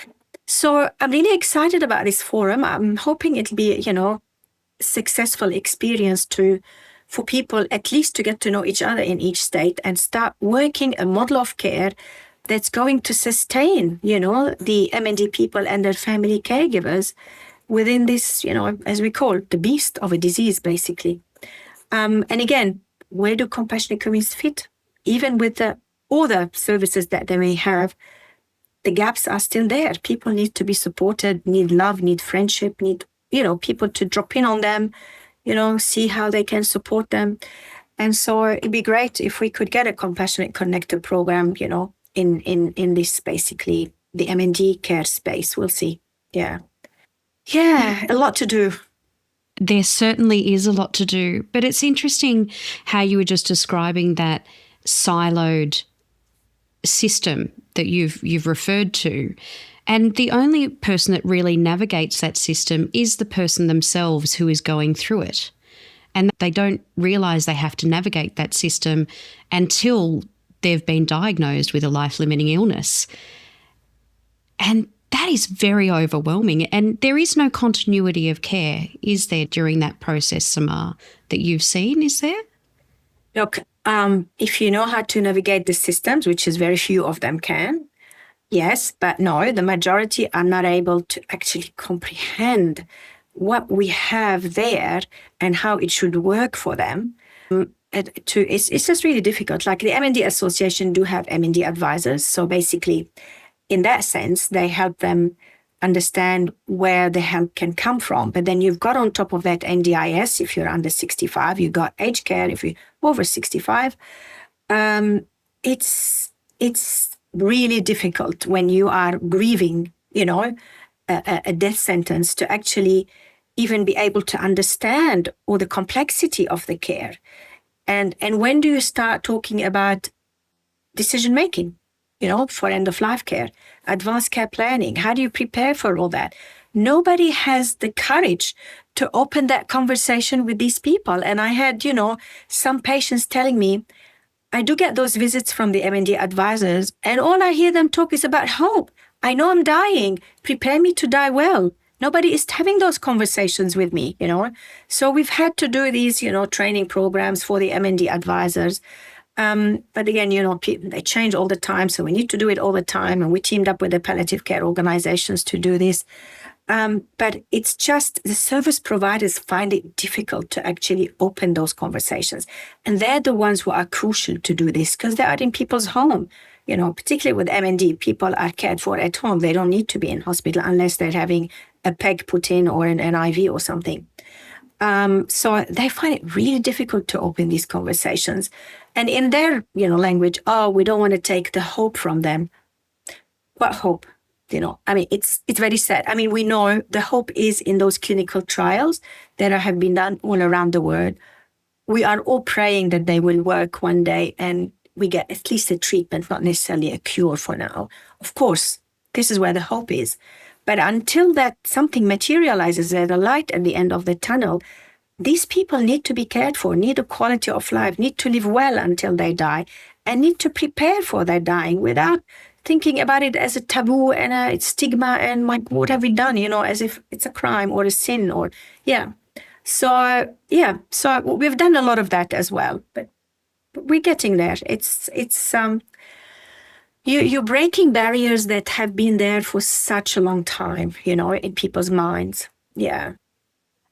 So I'm really excited about this forum. I'm hoping it'll be, a successful experience for people at least to get to know each other in each state and start working a model of care that's going to sustain, the MND people and their family caregivers within this, as we call it, the beast of a disease, basically. And again, where do compassionate communities fit? Even with the other services that they may have, the gaps are still there. People need to be supported, need love, need friendship, need, people to drop in on them, see how they can support them. And so it'd be great if we could get a compassionate connector program, in this, basically, the MND care space. We'll see. Yeah, a lot to do. There certainly is a lot to do. But it's interesting how you were just describing that siloed system that you've referred to. And the only person that really navigates that system is the person themselves who is going through it. And they don't realise they have to navigate that system until they've been diagnosed with a life-limiting illness. And that is very overwhelming. And there is no continuity of care, is there, during that process, Samar, that you've seen, is there? Look, if you know how to navigate the systems, which is very few of them can, yes, but no, the majority are not able to actually comprehend what we have there and how it should work for them. It's just really difficult. Like the MND Association do have MND advisors. So basically, in that sense, they help them understand where the help can come from. But then you've got on top of that NDIS, if you're under 65, you've got aged care if you're over 65. It's really difficult when you are grieving, a death sentence, to actually even be able to understand all the complexity of the care. And when do you start talking about decision making? for end-of-life care, advanced care planning. How do you prepare for all that? Nobody has the courage to open that conversation with these people. And I had, some patients telling me, I do get those visits from the MND advisors, and all I hear them talk is about hope. I know I'm dying. Prepare me to die well. Nobody is having those conversations with me, So we've had to do these, training programs for the MND advisors. But again, they change all the time, so we need to do it all the time. And we teamed up with the palliative care organizations to do this. But it's just the service providers find it difficult to actually open those conversations. And they're the ones who are crucial to do this because they are in people's home. Particularly with MND, people are cared for at home. They don't need to be in hospital unless they're having a peg put in or an IV or something. So they find it really difficult to open these conversations. And in their, language, we don't want to take the hope from them. What hope? It's very sad. We know the hope is in those clinical trials that have been done all around the world. We are all praying that they will work one day and we get at least a treatment, not necessarily a cure for now. Of course, this is where the hope is. But until that something materializes, there's a light at the end of the tunnel, these people need to be cared for, need a quality of life, need to live well until they die, and need to prepare for their dying without thinking about it as a taboo and a stigma and like, what have we done, as if it's a crime or a sin or, yeah. So we've done a lot of that as well, but we're getting there. You're breaking barriers that have been there for such a long time, in people's minds. Yeah.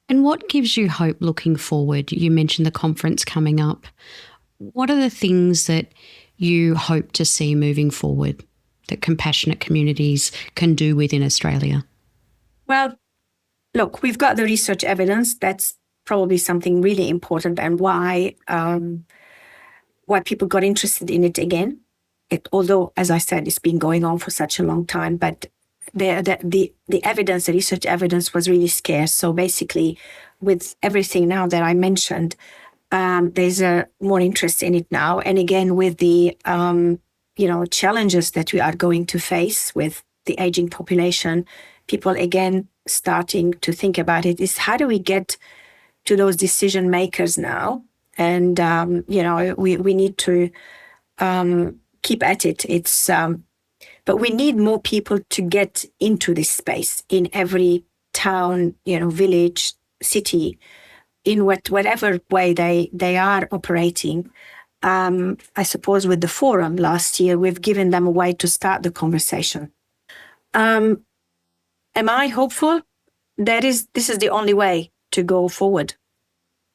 And what gives you hope looking forward? You mentioned the conference coming up. What are the things that you hope to see moving forward that compassionate communities can do within Australia? Well, look, we've got the research evidence. That's probably something really important and why people got interested in it again. Although, as I said, it's been going on for such a long time, but the evidence, the research evidence was really scarce. So basically, with everything now that I mentioned, there's more interest in it now. And again, with the, challenges that we are going to face with the aging population, people again starting to think about it is how do we get to those decision makers now? And, we need to keep at it. But we need more people to get into this space in every town, village, city, in whatever way they are operating. I suppose with the forum last year, we've given them a way to start the conversation. Am I hopeful? This is the only way to go forward.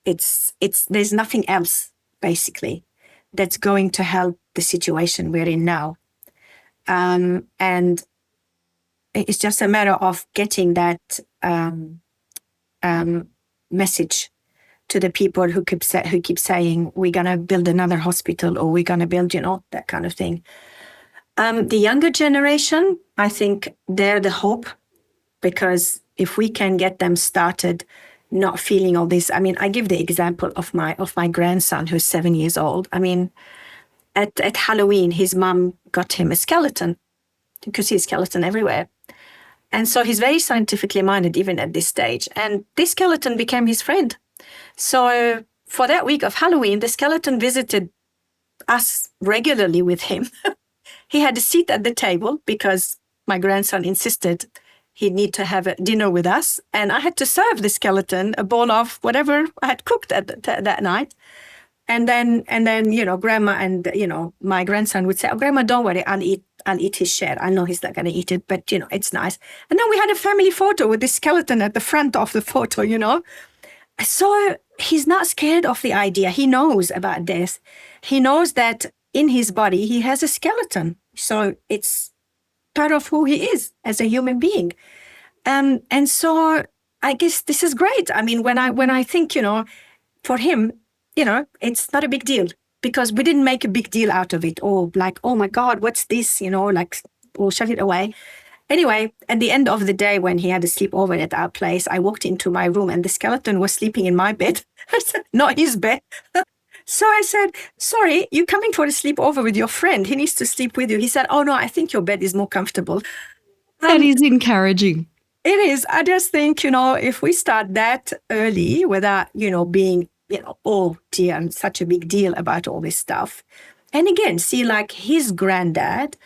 There's nothing else, basically, that's going to help the situation we're in now. And it's just a matter of getting that message to the people who keep saying, we're going to build another hospital or we're going to build, that kind of thing. The younger generation, I think they're the hope, because if we can get them started not feeling all this. I give the example of my grandson who's 7 years old. At Halloween, his mum got him a skeleton. You could see a skeleton everywhere. And so he's very scientifically minded even at this stage. And this skeleton became his friend. So for that week of Halloween, the skeleton visited us regularly with him. He had a seat at the table because my grandson insisted he'd need to have a dinner with us. And I had to serve the skeleton a bowl of whatever I had cooked that night. And then, Grandma and, my grandson would say, "Oh, Grandma, don't worry, I'll eat his share. I know he's not going to eat it, but, it's nice." And then we had a family photo with the skeleton at the front of the photo, So he's not scared of the idea. He knows about this. He knows that in his body, he has a skeleton. So it's part of who he is as a human being. And so I guess this is great. When I think, for him, it's not a big deal because we didn't make a big deal out of it, or like, oh my God, what's this? We'll shut it away. Anyway, at the end of the day, when he had a sleepover at our place, I walked into my room and the skeleton was sleeping in my bed, not his bed. So I said, sorry, you're coming for a sleepover with your friend. He needs to sleep with you. He said, oh no, I think your bed is more comfortable. That is encouraging. It is. I just think, if we start that early without, being, oh dear, and such a big deal about all this stuff. And again, see, like his granddad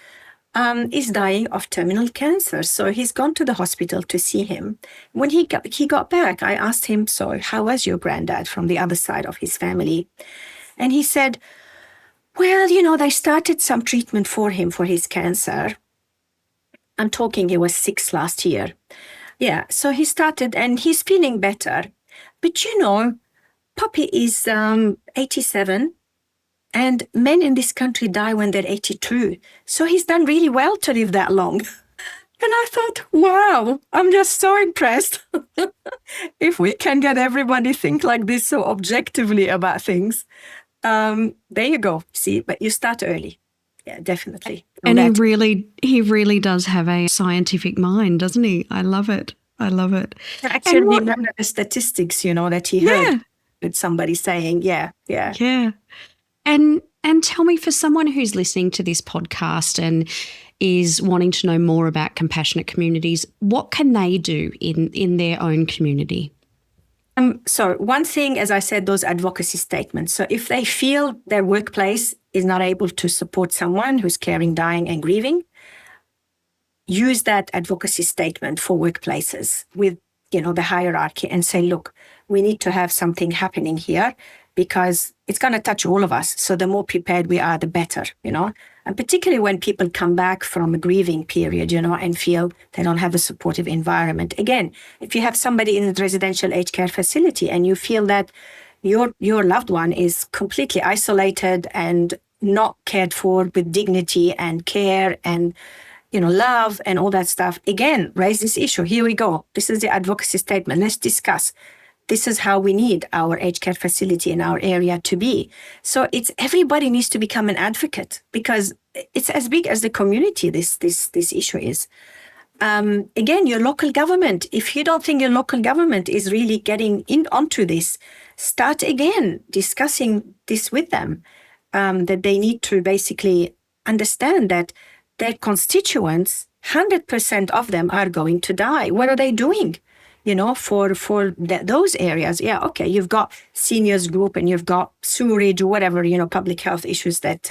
is dying of terminal cancer. So he's gone to the hospital to see him. When he got back, I asked him, so how was your granddad from the other side of his family? And he said, well, they started some treatment for him for his cancer. I'm talking, he was 6 last year. Yeah, so he started and he's feeling better. But Poppy is 87 and men in this country die when they're 82. So he's done really well to live that long. And I thought, wow, I'm just so impressed. If we can get everybody think like this so objectively about things, there you go. See, but you start early. Yeah, definitely. And he really does have a scientific mind, doesn't he? I love it. I love it. Actually, remember the statistics, that he heard with somebody saying, yeah. Yeah. And tell me, for someone who's listening to this podcast and is wanting to know more about compassionate communities, what can they do in their own community? So one thing, as I said, those advocacy statements. So if they feel their workplace is not able to support someone who's caring, dying, and grieving, use that advocacy statement for workplaces with, the hierarchy and say, look, we need to have something happening here because it's going to touch all of us. So the more prepared we are, the better, and particularly when people come back from a grieving period, and feel they don't have a supportive environment. Again, if you have somebody in a residential aged care facility and you feel that your loved one is completely isolated and not cared for with dignity and care and love and all that stuff, again, raise this issue. Here we go. This is the advocacy statement. Let's discuss. This is how we need our aged care facility in our area to be. So everybody needs to become an advocate because it's as big as the community, this issue is. Again, your local government, if you don't think your local government is really getting onto this, start again discussing this with them, that they need to basically understand that their constituents, 100% of them are going to die. What are they doing? For those areas, yeah, okay, you've got seniors group and you've got sewerage or whatever, public health issues that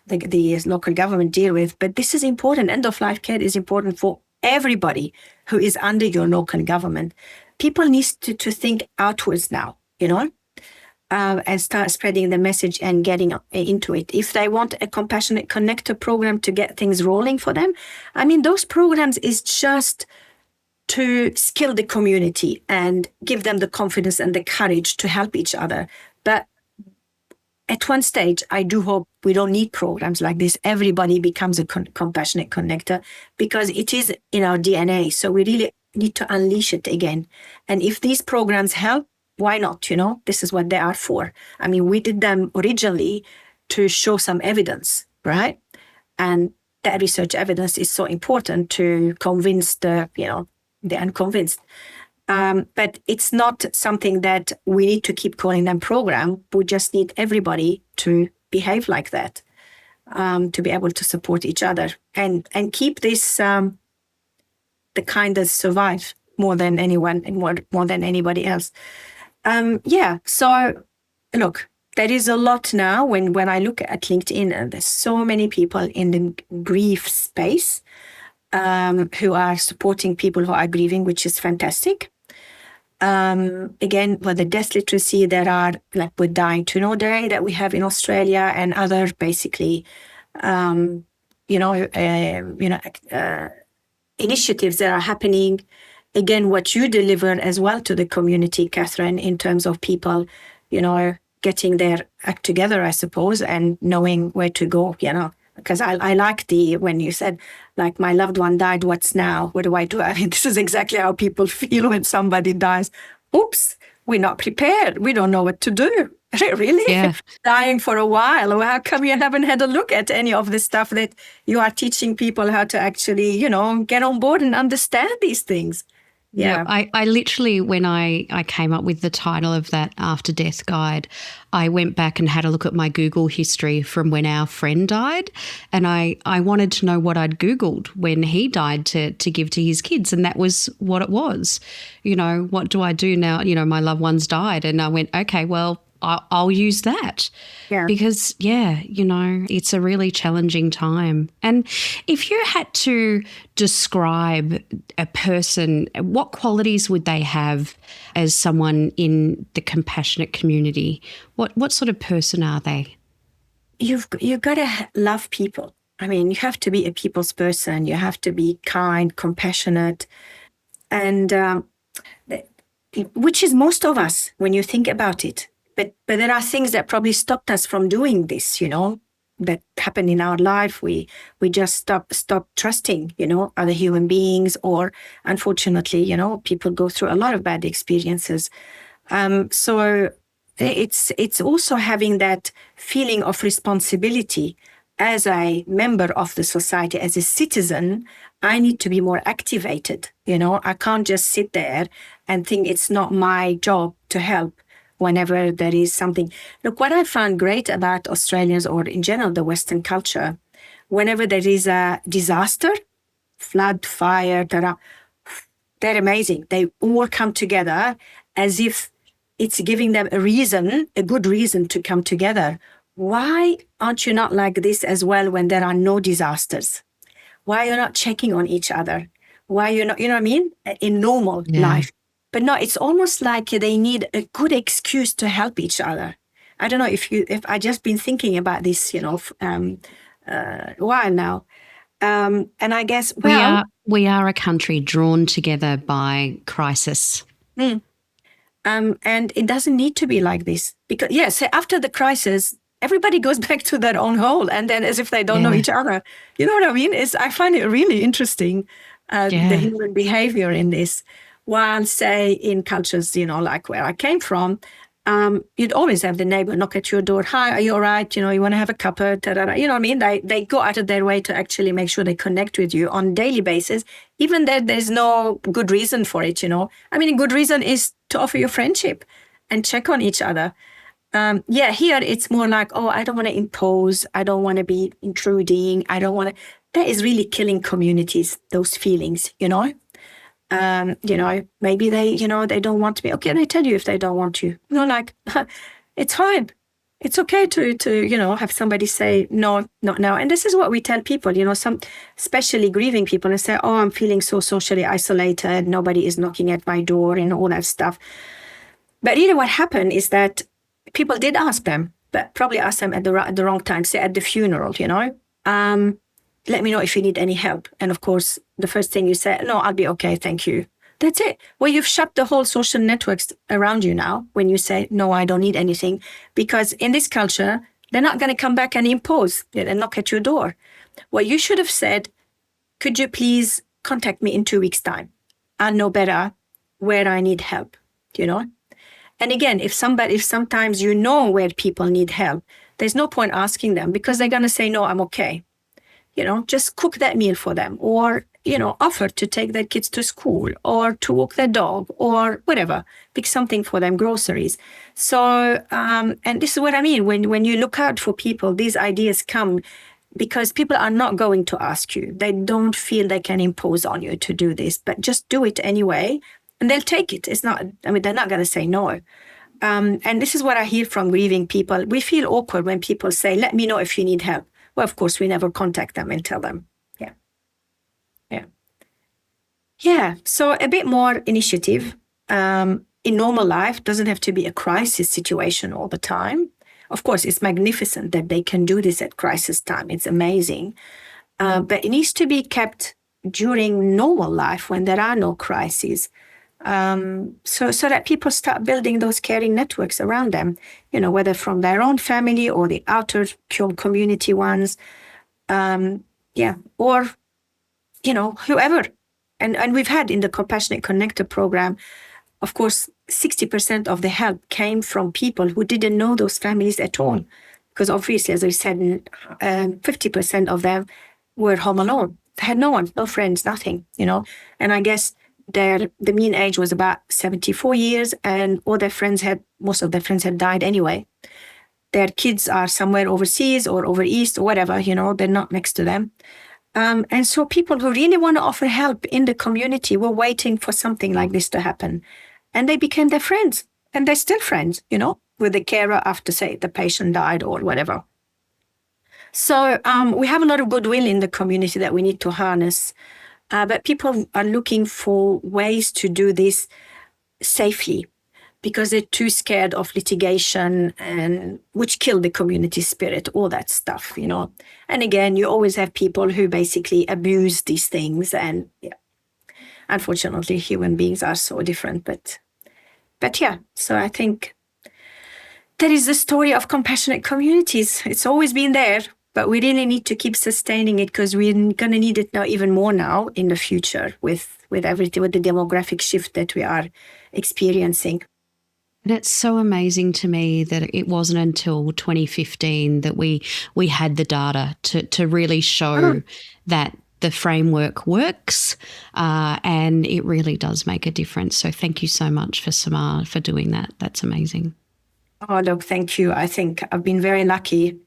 the local government deal with. But this is important. End-of-life care is important for everybody who is under your local government. People need to think outwards now, and start spreading the message and getting into it. If they want a compassionate connector program to get things rolling for them, those programs is just to skill the community and give them the confidence and the courage to help each other. But at one stage, I do hope we don't need programs like this. Everybody becomes a compassionate connector because it is in our DNA. So we really need to unleash it again. And if these programs help, why not? This is what they are for. We did them originally to show some evidence, right? And that research evidence is so important to convince the unconvinced. But it's not something that we need to keep calling them program. We just need everybody to behave like that, to be able to support each other and keep this, the kind that survive more than anyone and more than anybody else. So look, there is a lot now when I look at LinkedIn, and there's so many people in the grief space who are supporting people who are grieving, which is fantastic. Again, with the death literacy, there are like with Dying to Know Day that we have in Australia and other basically, initiatives that are happening. Again, what you deliver as well to the community, Catherine, in terms of people, getting their act together, I suppose, and knowing where to go, because I like when you said, like, my loved one died, what's now? What do I do? This is exactly how people feel when somebody dies. Oops, we're not prepared. We don't know what to do. Really? Yeah. Dying for a while. Or how come you haven't had a look at any of the stuff that you are teaching people how to actually, get on board and understand these things? Yeah. I literally, when I came up with the title of that After Death Guide, I went back and had a look at my Google history from when our friend died, and I wanted to know what I'd Googled when he died to give to his kids, and that was what it was. What do I do now? My loved one's died, and I went, okay, well, I'll use that. Yeah. Because, it's a really challenging time. And if you had to describe a person, what qualities would they have as someone in the compassionate community? What sort of person are they? You've got to love people. I mean, you have to be a people's person. You have to be kind, compassionate, and which is most of us when you think about it. But there are things that probably stopped us from doing this, that happened in our life. We just stop trusting, other human beings, or unfortunately, people go through a lot of bad experiences. So it's also having that feeling of responsibility as a member of the society, as a citizen. I need to be more activated. I can't just sit there and think it's not my job to help whenever there is something. Look, what I found great about Australians, or in general the Western culture, whenever there is a disaster, flood, fire, they're amazing. They all come together as if it's giving them a good reason to come together. Why aren't you not like this as well when there are no disasters? Why are you not checking on each other? Why you're not, what I mean? In normal life. But no, it's almost like they need a good excuse to help each other. I don't know if I just been thinking about this, a while now. And I guess, we are a country drawn together by crisis. And it doesn't need to be like this, because after the crisis, everybody goes back to their own hole, and then as if they don't know each other. You know what I mean? I find it really interesting, the human behavior in this. While, say, in cultures, like where I came from, you'd always have the neighbor knock at your door. Hi, are you all right? You want to have a cuppa? You know what I mean? They go out of their way to actually make sure they connect with you on a daily basis, even though there's no good reason for it, I mean, a good reason is to offer your friendship and check on each other. Here it's more like, oh, I don't want to impose. I don't want to be intruding. I don't want to. That is really killing communities, those feelings, maybe they, they don't want me. Okay, they tell you if they don't want you. It's fine. It's okay to have somebody say, no, not now. And this is what we tell people, some, especially grieving people, and say, oh, I'm feeling so socially isolated. Nobody is knocking at my door and all that stuff. But really what happened is that people did ask them, but probably asked them at the wrong time, say at the funeral, let me know if you need any help. And of course, the first thing you say, no, I'll be okay, thank you. That's it. Well, you've shut the whole social networks around you now when you say, no, I don't need anything. Because in this culture, they're not going to come back and impose and knock at your door. Well, you should have said, could you please contact me in 2 weeks' time? I'll know better where I need help, And again, if sometimes you know where people need help, there's no point asking them, because they're going to say, no, I'm okay. Just cook that meal for them, or, offer to take their kids to school, or to walk their dog, or whatever, pick something for them, groceries. So, and this is what I mean, when you look out for people, these ideas come because people are not going to ask you. They don't feel they can impose on you to do this, but just do it anyway, and they'll take it. They're not going to say no. And this is what I hear from grieving people. We feel awkward when people say, let me know if you need help. Well, of course, we never contact them and tell them. Yeah. So a bit more initiative in normal life. Doesn't have to be a crisis situation all the time. Of course, it's magnificent that they can do this at crisis time. It's amazing. But it needs to be kept during normal life when there are no crises. So that people start building those caring networks around them, whether from their own family or the outer community ones, or, whoever. And we've had in the Compassionate Connector program, of course, 60% of the help came from people who didn't know those families at all. Because obviously, as I said, 50% of them were home alone. They had no one, no friends, nothing, And I guess the mean age was about 74 years, and most of their friends had died anyway. Their kids are somewhere overseas or over east or whatever, they're not next to them. And so people who really want to offer help in the community were waiting for something like this to happen. And they became their friends, and they're still friends, with the carer after, say, the patient died or whatever. So we have a lot of goodwill in the community that we need to harness. But people are looking for ways to do this safely because they're too scared of litigation, and which kill the community spirit, all that stuff, And again, you always have people who basically abuse these things. And yeah, unfortunately, human beings are so different. But yeah, so I think that is the story of compassionate communities. It's always been there, but we really need to keep sustaining it because we're going to need it now even more now in the future with everything, with the demographic shift that we are experiencing. And it's so amazing to me that it wasn't until 2015 that we had the data to really show that the framework works, and it really does make a difference. So thank you so much for Samar for doing that. That's amazing. Oh, look, thank you. I think I've been very lucky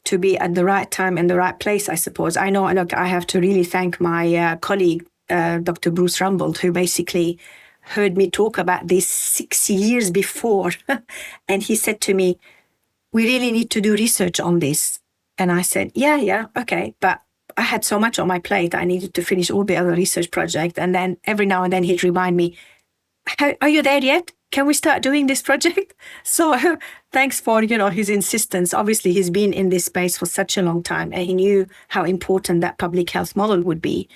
to be at the right time and the right place, I suppose. I know, look, I have to really thank my colleague, Dr. Bruce Rumbold, who basically heard me talk about this 6 years before. And he said to me, we really need to do research on this. And I said, yeah, okay. But I had so much on my plate. I needed to finish all the other research projects. And then every now and then he'd remind me, are you there yet? Can we start doing this project? So thanks for, his insistence. Obviously, he's been in this space for such a long time, and he knew how important that public health model would be.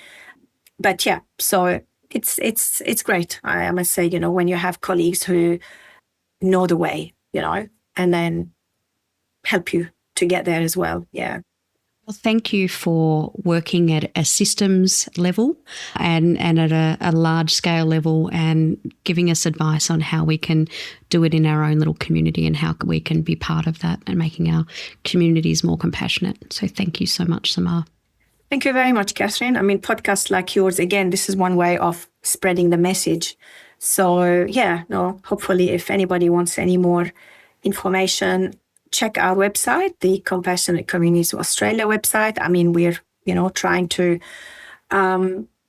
But yeah, so it's great. I must say, when you have colleagues who know the way, and then help you to get there as well. Yeah. Well, thank you for working at a systems level and at a large scale level, and giving us advice on how we can do it in our own little community and how we can be part of that and making our communities more compassionate. So thank you so much, Samar. Thank you very much, Catherine. I mean, podcasts like yours, again, this is one way of spreading the message. So hopefully if anybody wants any more information, check our website, the Compassionate Communities Australia website. I mean, we're, trying to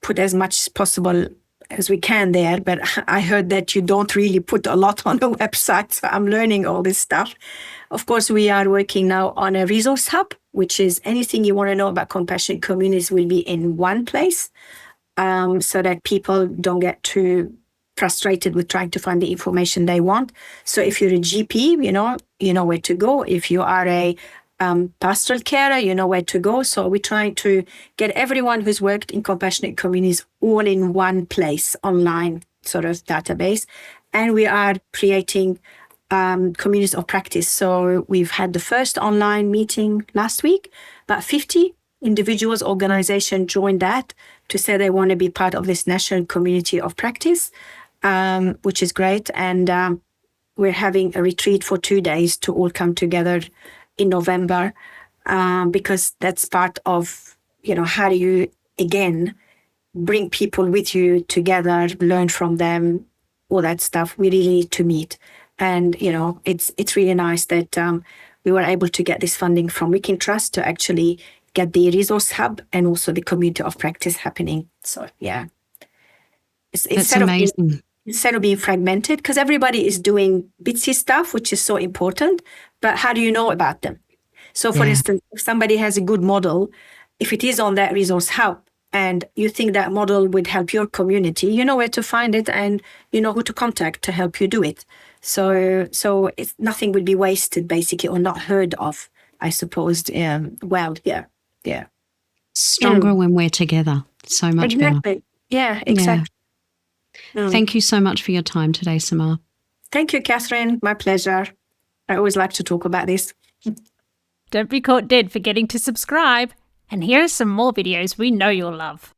put as much as possible as we can there, but I heard that you don't really put a lot on the website, so I'm learning all this stuff. Of course, we are working now on a resource hub, which is anything you want to know about compassionate communities will be in one place, so that people don't get too frustrated with trying to find the information they want. So if you're a GP, you know where to go. If you are a pastoral carer, you know where to go. So we're trying to get everyone who's worked in compassionate communities all in one place, online sort of database. And we are creating communities of practice. So we've had the first online meeting last week. About 50 individuals, organizations joined that to say they want to be part of this national community of practice, which is great. And we're having a retreat for 2 days to all come together in November, because that's part of, how do you, again, bring people with you together, learn from them, all that stuff. We really need to meet. And, it's really nice that we were able to get this funding from We Can Trust to actually get the resource hub and also the community of practice happening. So, yeah. That's amazing. Instead of being fragmented, because everybody is doing bitsy stuff, which is so important, but how do you know about them? So, for instance, if somebody has a good model, if it is on that resource hub and you think that model would help your community, you know where to find it and you know who to contact to help you do it. So nothing would be wasted, basically, or not heard of, I suppose. Yeah. Stronger when we're together. So much better. Yeah, exactly. Thank you so much for your time today, Samar. Thank you, Catherine. My pleasure. I always like to talk about this. Don't be caught dead forgetting to subscribe. And here are some more videos we know you'll love.